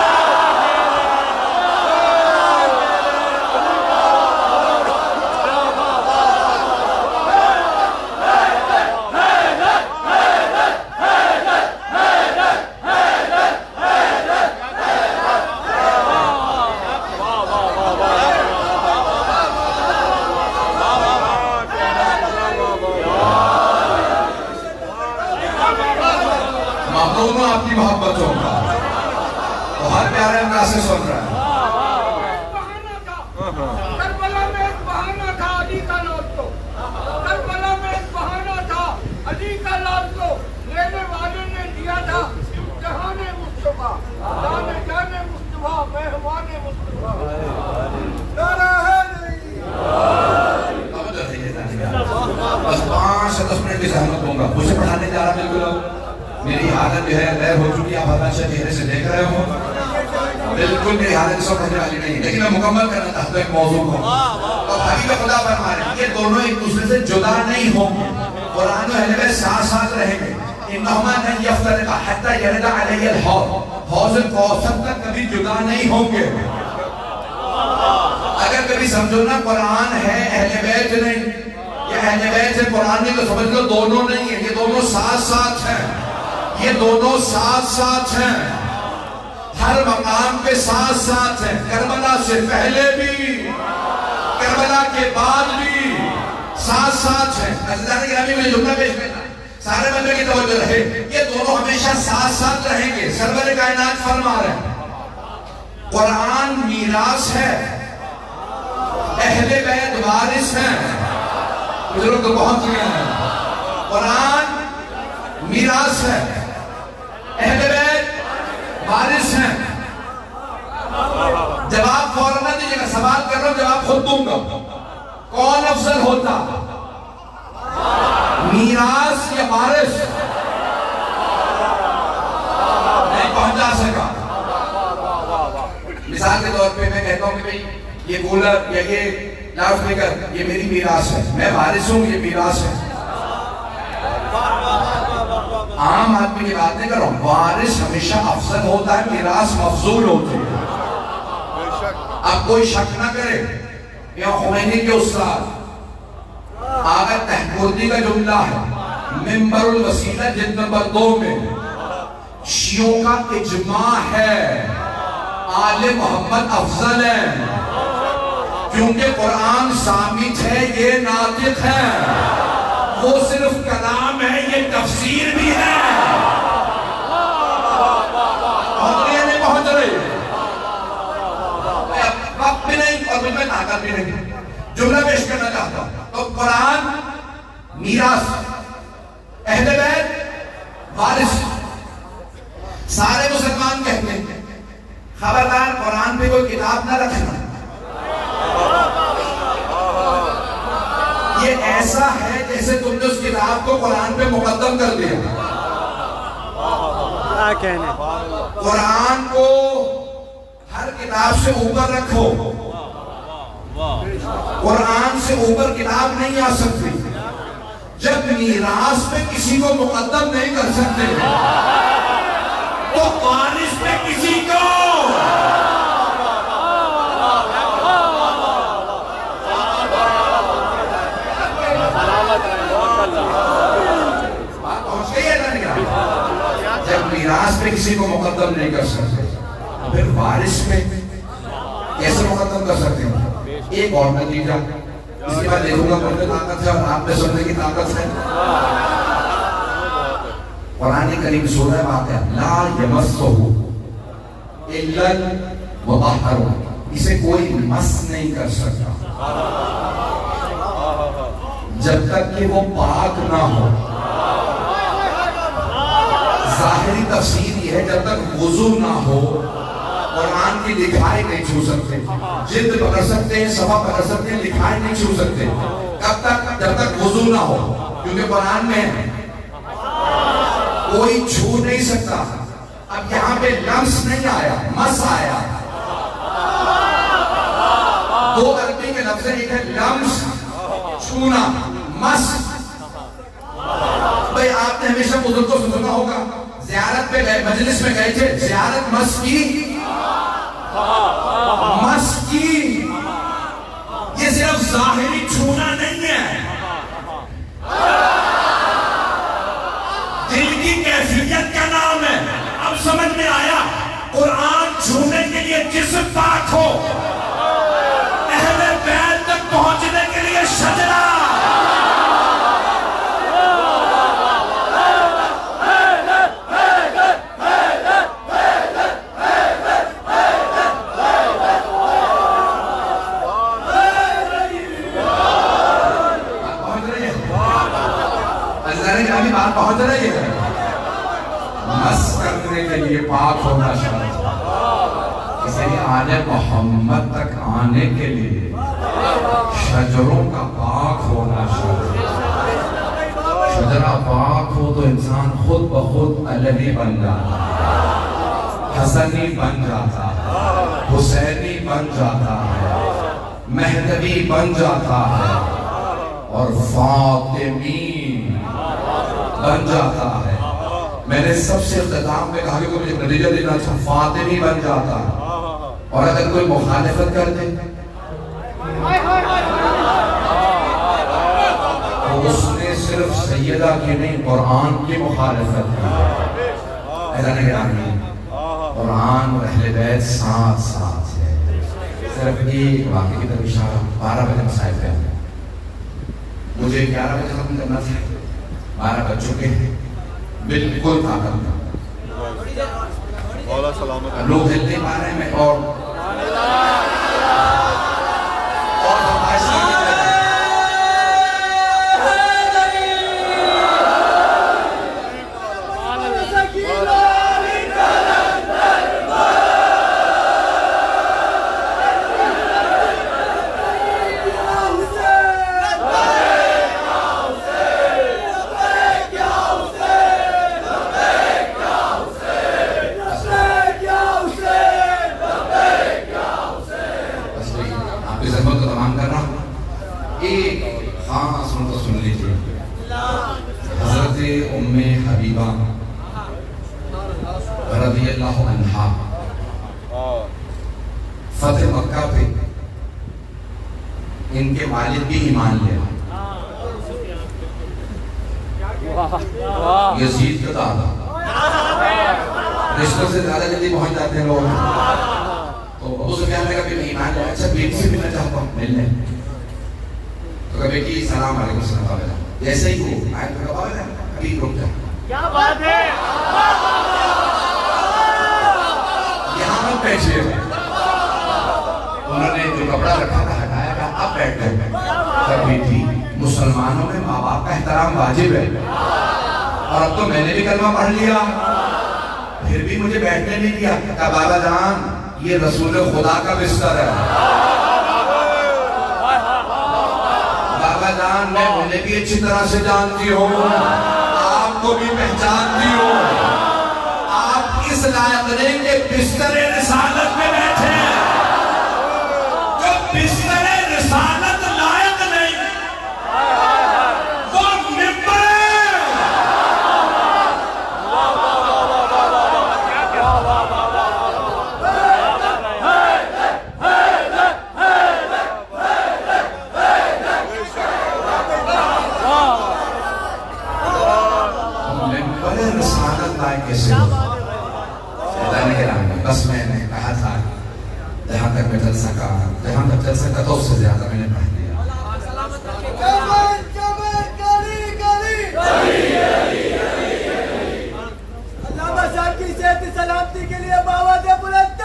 دونوں آپ کی محبتوں کا بہت پیارے انداز سے سن رہا ہے. کربلا میں ایک بہانہ تھا علی کا لوٹ لو، کربلا میں ایک بہانہ تھا علی کا لوٹ لو. لینے والے نے دیا تھا امتحان مصطفیٰ، جانے جانے مصطفیٰ، مہمان مصطفیٰ. بس 5-10 منٹ کی زحمت دوں گا. مجھے پڑھانے جا رہا بالکل میری حالت جو ہے غیر ہو چکی، آپ اچھا چہرے سے دیکھ رہے ہو. بالکل میری حالت اس وقت پڑھنے والی نہیں ہے لیکن میں مکمل کرنا چاہتا ہوں ایک موضوع کو. اور حبیب خدا فرما رہے ہیں یہ دونوں ایک دوسرے سے جدا نہیں ہوں گے، قرآن و اہل بیت ساتھ ساتھ رہیں گے. انہما لن یفترقا حتی یرد علی الحوض، حوض کوثر تک کبھی جدا نہیں ہوں گے. اگر کبھی سمجھو نا قرآن ہے اہل بیت نہیں، یہ اہل بیت ہے قرآن نہیں، تو سمجھ لو دونوں نہیں ہیں، یہ دونوں ساتھ ساتھ ہیں. یہ دونوں ساتھ ساتھ ہیں، ہر مقام پہ ساتھ ساتھ ہیں. کربلا سے پہلے بھی، کربلا کے بعد بھی ساتھ ساتھ ہیں. عزیزان گرامی میں جملہ پیش کرنا، سارے بندے کی توجہ رہے، یہ دونوں ہمیشہ ساتھ ساتھ رہیں گے. سرور کائنات فرما رہے ہیں قرآن میراث ہے، اہل بیت وارث ہیں. بزرگ تو پہنچ گئے ہیں. قرآن میراث ہے، اہل بیت وارث ہیں. جواب فوراً نہ دیجیے گا، سوال کر رہا ہوں جواب خود دوں گا. کون افضل ہوتا، میراث یا وارث؟ نہیں پہنچا سکا. مثال کے طور پہ میں کہتا ہوں کہ بھئی یہ کولر یا یہ لاؤڈ اسپیکر یہ میری میراث ہے، میں وارث ہوں، یہ میراث ہے. عام آدمی کی بات نہیں کر رہا ہوں، وارث ہمیشہ افضل ہوتا ہے، میراث مفضول ہوتی ہے. اب کوئی شک نہ کرے، امام خمینی کے استاد آغا تحقردی کا جملہ ہے منبر الوسیلہ جلد نمبر 2 میں، شیعوں کا اجماع ہے آل محمد افضل ہے، کیونکہ قرآن ثابت ہے، یہ ناطق ہے، وہ صرف کلام ہے، یہ تفسیر بھی ہے. طاقت بھی نہیں. جملہ پیش کرنا چاہتا ہوں. تو قرآن میراث، اہل بیت وارث. سارے مسلمان کہتے ہیں خبردار قرآن پہ کوئی کتاب نہ رکھنا. یہ ایسا ہے جیسے تم نے اس کتاب کو قرآن پہ مقدم کر دیا. کیا کہنے قرآن کو ہر کتاب سے اوپر رکھو. قرآن سے اوپر کتاب نہیں آ سکتی. جب میراث پہ کسی کو مقدم نہیں کر سکتے تو وارث پہ کسی کو پہنچ گئی ہے نا. جب میراث پہ کسی کو مقدم نہیں کر سکتے پھر وارث پہ کیسے مقدم کر سکتے ہیں؟ ایک اور نتیجہ اس کے بعد دیکھوں گا پڑھنے طاقت ہے اور آپ میں سننے کی طاقت ہے. قرآن کریم سورہ واقعہ لا یمسہ الا المطہرون، اسے کوئی مس نہیں کر سکتا جب تک کہ وہ پاک نہ ہو. ظاہری تفسیر یہ ہے جب تک وضو نہ ہو قرآن کی لکھائی نہیں چھو سکتے. جلد پکڑ سکتے ہیں، صفحہ پکڑ سکتے ہیں، لکھائی نہیں چھو سکتے. کب تک؟ جب تک وضو نہ ہو. کیونکہ قرآن میں کوئی چھو نہیں سکتا. اب یہاں پہ لمس نہیں آیا، مس آیا. دو عربی کے لفظ ایک ہے لمس، چھونا، مس. بھئی آپ نے ہمیشہ بزرگ کو سنا ہوگا زیارت پہ گئے، مجلس میں گئے تھے، زیارت مس کی، مس کی. یہ صرف ظاہری چھونا نہیں ہے، دل کی کیفیت کا نام ہے. اب سمجھ میں آیا قرآن چھونے کے لیے جسم پاک ہو، اہل بیت تک پہنچنے کے لیے شجرہ. بات پہنچ رہی ہے. مس کرنے کے لیے پاک ہونا شرط. اسی لیے آل محمد تک آنے کے لیے شجروں کا پاک ہونا شرط. شجرہ پاک ہو تو انسان خود بخود علوی بن جاتا ہے، حسنی بن جاتا ہے، حسینی بن جاتا ہے، مہدوی بن جاتا ہے اور فاطمی بن جاتا ہے. میں نے سب سے اختتام میں کہا کہ کوئی مجھے نتیجہ دینا تھا، فاطمی بن جاتا ہے. اور اگر کوئی مخالفت کر دے تو اس نے صرف سیدہ کی نہیں قرآن کی مخالفت کی. ایسا نہیں کہا قرآن اور اہل بیت ساتھ ساتھ ہے. صرف ایک واقعے کی طرف اشارہ. 12 بجے مسائل پہ مجھے 11 بجے ختم کرنا تھا. 12 بج چکے ہیں، بالکل طاقت تھا. لوگ ہل نہیں پا رہے ہیں. میں اور رضی اللہ عنہ فتح مکہ پہ ان کے والد بھی ایمان لے. یزید کا دادا رشتوں سے زیادہ جلدی پہنچ جاتے ہیں لوگ. تو ابو سفیان نے کہا کہ میں ایمان لے. اچھا بیٹی سے ملنا چاہتا ہوں، ملنے. تو کہا بیٹی سلام علیکم السلام. جیسے ہی وہ آئے تو کہا ابھی رک جائے. کیا بات ہے، یہاں مت بیٹھے. انہوں نے جو کپڑا رکھا تھا ہٹایا گیا، اب بیٹھ گئے. کبھی بھی مسلمانوں میں ماں باپ کا احترام واجب ہے، اور اب تو میں نے بھی کلمہ پڑھ لیا پھر بھی مجھے بیٹھنے نہیں دیا. کہا بابا جان یہ رسول خدا کا بستر ہے. بابا جان میں انہیں بھی اچھی طرح سے جانتی ہوں، آپ کو بھی پہچانتی ہوں. آپ اس لائق نہیں کہ بستر رسالت میں بیٹھے ہیں. جو بستر رسالت لائق نہیں وہ ممبر ہے. ممبر رسالت لائق کیسے ہو؟ بس میں نے کہا تھا جہاں تک میں چل سکا تو اس سے زیادہ میں نے پڑھ لیا. علامہ صاحب کی صحت سلامتی کے لیے باواد بلند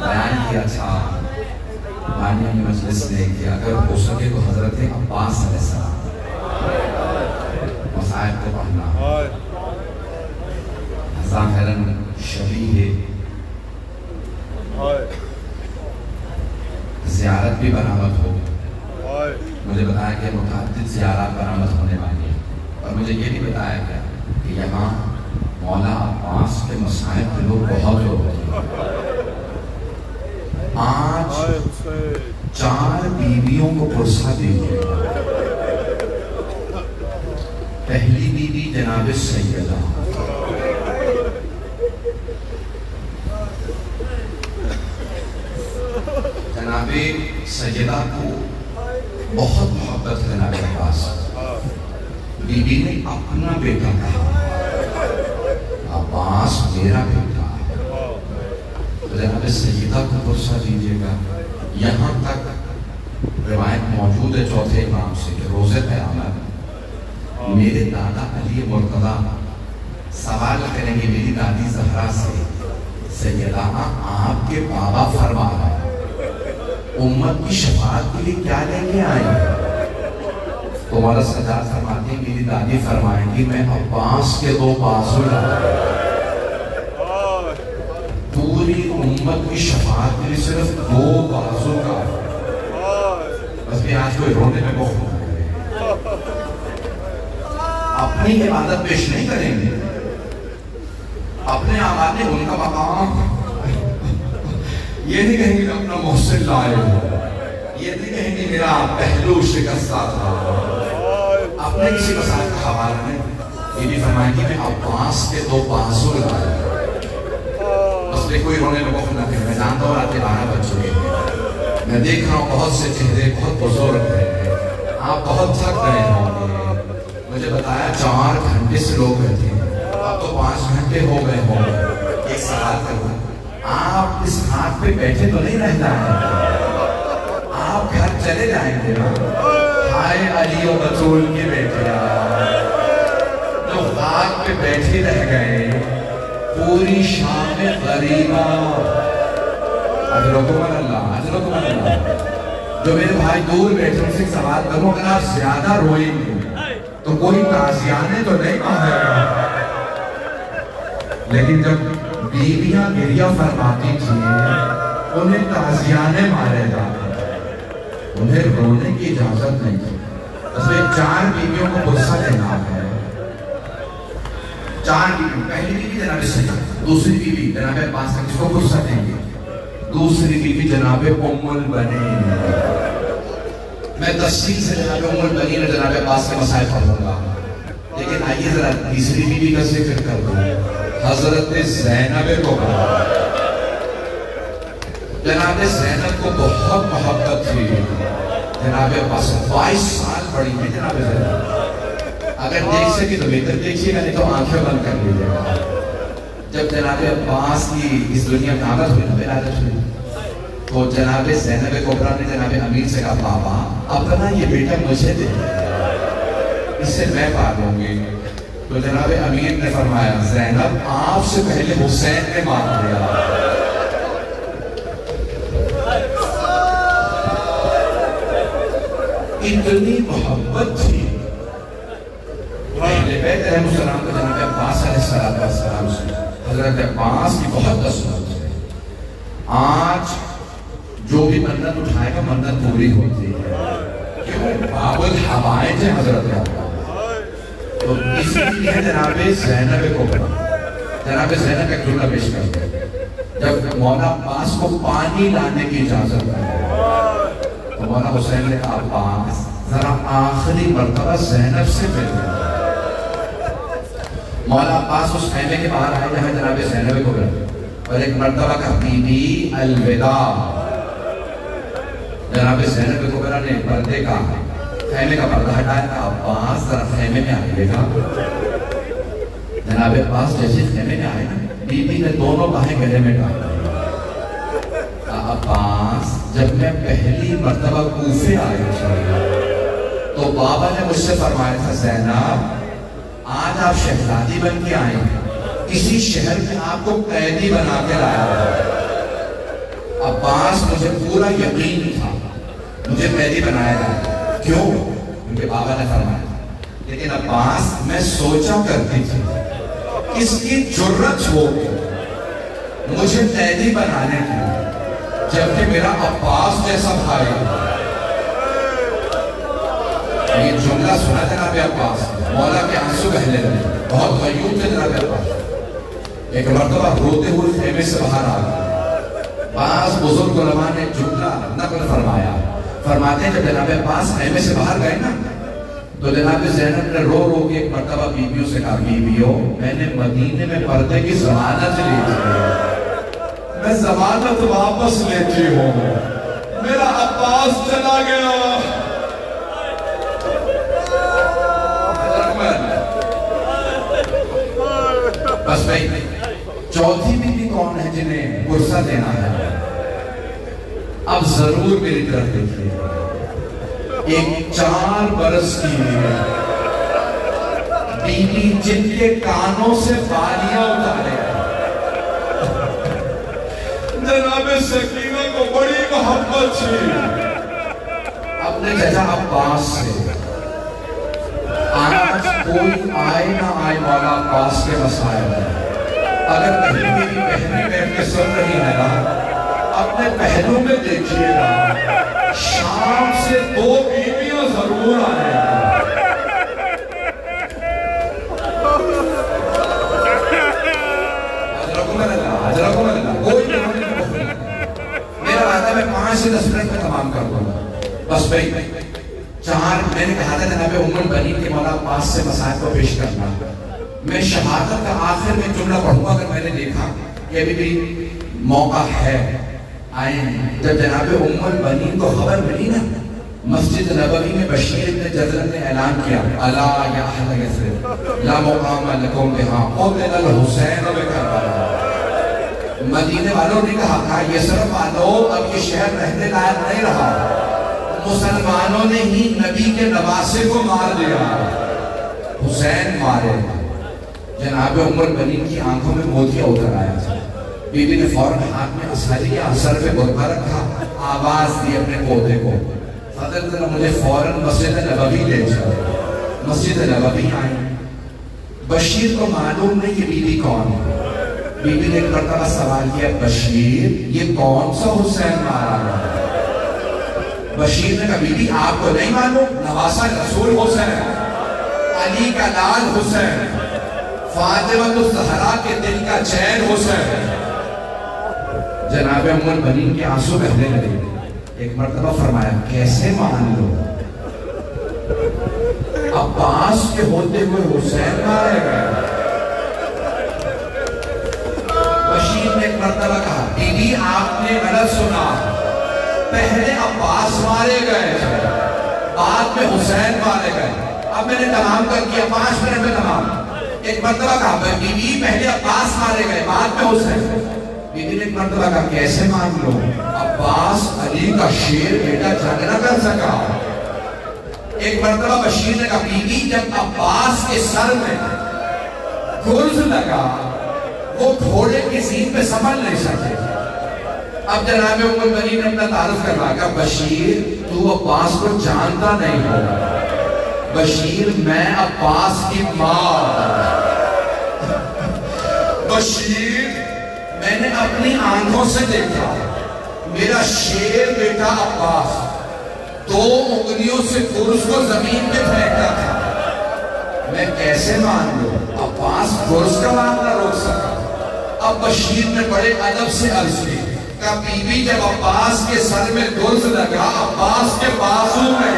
بیان کیا تھا بانیہ مجلس نے کہ اگر ہو سکے تو حضرت عباس علیہ السلام مصائب کو پڑھنا. ظاہراً شبیہ زیارت بھی برآمد ہو. مجھے بتایا کہ متعدد زیارات برآمد ہونے والی ہیں، اور مجھے یہ بھی بتایا گیا کہ یہاں مولا عباس کے مصائب کے لوگ بہت ہوتے ہیں. آج 4 بیویوں کو پرسہ دیجیے. پہلی بیوی جناب سیدہ سیدہ کو بہت محبت ہے جناب عباس. بیوی نے اپنا بیٹا کہا عباس میرا بیٹا. جناب سیدہ کو پرسہ دیجیے گا. یہاں تک روایت موجود ہے چوتھے امام سے کہ روز قیامت میرے دادا علی مرتضیٰ سوال کریں گے میری دادی زہرا سے، سیدہ آپ کے بابا فرما رہا ہے امت کی شفاعت کے لیے کیا لے کے آئے؟ تو مولا سجاد فرماتے ہیں میری دادی فرمائیں گی میں عباس کے 2 بازو لاؤں. پوری امت کی شفاعت کے لیے صرف 2 بازو کا. بس بھی آج کوئی رونے میں بہت ہو گئے. اپنی عبادت پیش نہیں کریں گے، اپنے آقا نے ان کا مقام یہ نہیں کہیں گے اپنا محسن لائے ہو، یہ نہیں کہیں گے میرا پہلو شکستہ تھا. اپنے کسی مسائل کا حوالہ نہیں. یہ بھی فرمائیں گی میں عباس کے 2 بازو لائے. بس بھی کوئی رونے میں بہت نہ کریں. میں جانتا ہوں رات 12 بج چکے ہیں. میں دیکھ رہا ہوں بہت سے چہرے بہت بزرگ ہیں، آپ بہت تھک رہے ہوں گے. مجھے بتایا 4 گھنٹے سے لوگ بیٹھے ہیں، اب تو 5 گھنٹے ہو گئے ہوں گے. ایک سوال کروں، آپ اس ہاتھ پہ بیٹھے تو نہیں رہنا ہے، آپ گھر چلے جائیں گے نا. ہائے علی و بطول کے بیٹے جو ہاتھ پہ بیٹھے رہ گئے پوری شام غریبہ. اجرکم اللہ، اجرکم اللہ. جو میرے بھائی دور بیٹھے ان سے ایک سوال کروں، اگر آپ زیادہ روئیں گے تو کوئی تعزیانے تو نہیں مانگے گا. لیکن جب بیویاں گریہ فرماتی تھیں انہیں تعزیانے مارے جاتے، انہیں رونے کی اجازت نہیں تھی. اس میں 4 بیویوں کو پرسہ دینا ہے. 4 بیویوں، پہلی بیوی جناب سیدہ، دوسری بیوی جناب عباس کس کو پرسہ دیں گے، دوسری بیوی جناب ام البنین. میں تفصیل سے جناب ام البنین اور جناب عباس کے مسائل پڑھوں گا، لیکن آئیے ذرا تیسری بیوی کا ذکر کر دوں. حضرت زینب کو جناب زینب کو بہت محبت تھی جناب عباس. 22 سال بڑی ہے جناب زینب. اگر دیکھ سکے تو بہتر دیکھیے گا، نہیں تو آنکھیں بند کر لیجیے گا. جب جناب عباس کی اس دنیا میں آمد ہوئی، ولادت ہوئی، تو جناب زینب کبریٰ نے جناب امیر سے کہا بابا اپنا یہ بیٹا مجھے دے. اس سے میں پار ہوں گی. تو جناب امیر نے فرمایا زینب آپ سے پہلے حسین نے مار دیا. اتنی محبت تھی اہل بیت علیہ السلام کو جناب عباس علیہ السلام سے. حضرت عباس کی بہت عظمت ہے. آج جو بھی منت اٹھائے گا منت پوری ہوتی ہے. کیوں؟ باب الحوائج ہے حضرت عباس. تو اسی لیے جناب زینب کبریٰ جناب زینب کا جملہ پیش کرتے ہیں. جب مولا عباس کو پانی لانے کی اجازت ہے تو مولا حسین نے کہا عباس ذرا آخری مرتبہ زینب سے ملے. مولا عباس اس خیمے کے باہر آئے جہاں جناب زینب کبریٰ اور ایک مرتبہ کہا بی بی الوداع. جناب زینب کبریٰ نے پردے کا خیمے کا پردہ ہٹایا. عباس ذرا خیمے میں آئیے گا. جناب عباس جیسے خیمے میں آئے نا بی بی نے دونوں باہیں گلے میں ڈال دی. عباس جب میں پہلی مرتبہ کوفے آئی تو بابا نے مجھ سے فرمایا تھا زینب آج آپ شہزادی بن کے آئے ہیں, کسی شہر میں آپ کو قیدی بنا کے لایا. عباس مجھے پورا یقین تھا مجھے قیدی بنایا جائے. کیوں؟ کیونکہ بابا نے فرمایا. لیکن عباس میں سوچا کرتی تھی اس کی جرت ہوگی مجھے قیدی بنانے کی جبکہ میرا عباس جیسا بھائی. یہ جملہ سنا جناب عباس, مولا کے آنسو بہنے لگے. بہت غیور تھے جناب عباس. ایک مرتبہ روتے ہوئے خیمے سے باہر آ گئے. بعض بزرگ علماء نے جملہ نقل فرمایا. فرماتے ہیں جب جناب عباس خیمے سے باہر گئے نا تو جناب زینب نے رو رو کے ایک مرتبہ بیویوں سے کہا بیویوں میں نے مدینے میں پردے کی ضمانت لی تھی, میں ضمانت واپس لیتی ہوں, میرا عباس چلا گیا. بس بھائی چوتھی بیوی کون ہے جنہیں غصہ دینا ہے؟ اب ضرور میری طرف دیکھیے. ایک 4 برس کی بیوی جن کے کانوں سے بالیاں اتارے. جناب سکینہ کو بڑی محبت تھی اپنے چچا عباس سے. آج کوئی آئے نہ آئے مولا عباس کے مسائل ہے. اگر کہیں میری بہنیں بیٹھ کے سن رہی ہے نا اپنے پہلو میں دیکھیے گا شام سے 2 بیویاں ضرور آئے گا. میرا وعدہ میں 5 سے 10 منٹ میں تمام کر دوں گا. بس بھائی 4 میں نے کہا تھا جناب ام البنین کے مولا عباس سے مسائل کو پیش کرنا. میں شہادت کا آخر میں جملہ پڑھوں گا. اگر میں نے دیکھا کہ ابھی بھی موقع ہے آئے ہیں. جب جناب ام البنین کو خبر ملی نا مسجد نبوی میں بشیر ابن جذر نے اعلان کیا الا یا اہل یثرب لا مقام لکم بہا قتل الحسین بکربلا. مدینے والوں نے کہا یثرب والوں اب یہ شہر رہنے لائق نہیں رہا, مسلمانوں نے ہی نبی کے نواسے کو مار دیا, حسین مارے. جناب ام البنین کی آنکھوں میں موتیا اتر آیا تھا. بی بی نے فوراً ہاتھ میں اصحریہ اثر پہ گربہ رکھا, آواز دی اپنے پودے کو حضرت مجھے فوراً مسجد نبوی لے جاؤ. مسجد نبوی آئیں. بشیر کو معلوم نہیں کہ بی بی کون ہے. بی بی نے ایک مرتبہ سوال کیا بشیر یہ کون سا حسین مارا ہے؟ بشیر نے کہا بی بی آپ کو نہیں معلوم نواسہ رسول حسین, علی کا لال حسین, فاطمہ الزہرا کے دل کا چین حسین. جناب ام البنین کے آنسو بہنے لگے. ایک مرتبہ فرمایا کیسے مان لو عباس کے ہوتے ہوئے حسین مارے گئے. بشیر نے ایک مرتبہ کہا بی بی آپ نے غلط سنا, پہلے عباس مارے گئے بعد میں حسین مارے گئے. اب میں نے تمام کر دیا 5 منٹ میں تمام. ایک مرتبہ کہا بی بی پہلے عباس مارے گئے بعد میں حسین. بی بی نے ایک مرتبہ کہا کیسے مان لو عباس علی کا شیر بیٹا جنگ نہ کر سکا. ایک مرتبہ بشیر نے کہا بی بی جب عباس کے سر میں گرز لگا وہ گھوڑے کی زین پہ سنبھل نہیں سکے. اب جناب ام المؤمنین نے اپنا تعارف کروا کہ بشیر تو عباس کو جانتا نہیں ہو. بشیر میں عباس کی ماں. بشیر میں نے اپنی آنکھوں سے دیکھا میرا شیر بیٹا عباس 2 انگلیوں سے گرز کو زمین پہ پھینکتا تھا. میں کیسے مان لوں عباس گرز کا معاملہ روک سکا. اب بشیر نے بڑے ادب سے عرض کی کہ بی بی جب عباس کے سر میں گرز لگا عباس کے بازو میں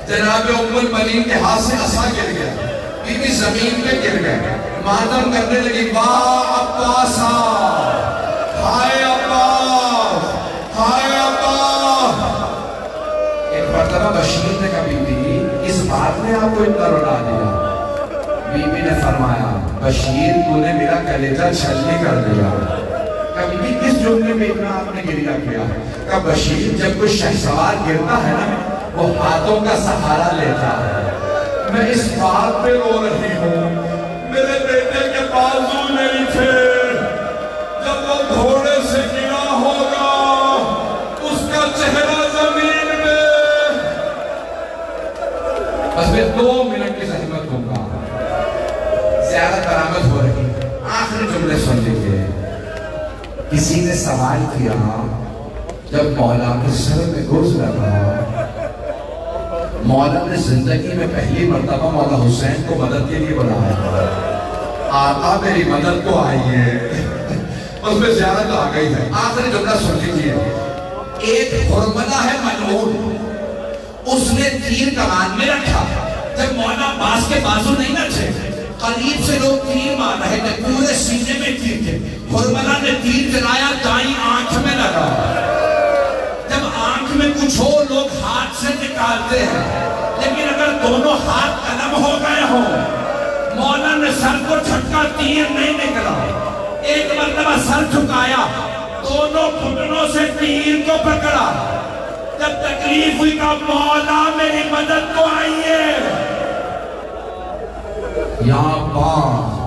جناب ام المؤمنین کے ہاتھ سے عصا گر گیا. بی بی زمین پہ گر گئے ماتم کرنے لگی واہ عباسا ہائے عباس ہائے عباس. ایک مرتبہ بشیر نے کہا بی بی اس بات نے آپ کو اتنا رلا دیا. بی بی نے فرمایا بشیر تو نے میرا کلیجہ چھلنی کر دیا. کہا بی بی کس جملے میں اتنا آپ نے گریہ کیا؟ کہا بشیر جب کوئی شہسوار گرتا ہے نا وہ ہاتھوں کا سہارا لیتا ہے. میں اس بات پہ رو رہی ہوں میرے بیٹے کے بازو نہیں تھے. جب وہ گھوڑے سے گرا ہوگا اس کا چہرہ زمین میں. بس میں 2 منٹ کی خدمت دوں گا. زیادہ برآمد ہو رہی آخری جملے سن لیجیے. کسی نے سوال کیا جب مولا کے سر میں گرز لگا مولا نے زندگی میں پہلی مرتبہ مولا حسین کو مدد کے لیے بلایا. آقا میری مدد کو آئیے. اس میں زیادت آ گئی ہے. آخری جملہ سن لیجیے. ایک حرملہ ہے ملعون اس نے تیر کمان میں رکھا. جب مولا عباس کے بازو نہیں نہ تھے قریب سے لوگ تیر مار رہے تھے پورے سینے میں تیر تھے. حرملہ نے تیر چلایا دائیں آنکھ میں لگا. جب آنکھ میں کچھ ہو لوگ ہاتھ سے نکالتے ہیں لیکن اگر دونوں ہاتھ قلم ہو گئے ہوں مولا نے سر کو جھٹکا تیر نہیں نکلا. ایک مرتبہ سر جھکایا دونوں گھٹنوں سے تیر کو پکڑا. جب تکلیف ہوئی کہ مولا میری مدد کو آئیے. یا عباس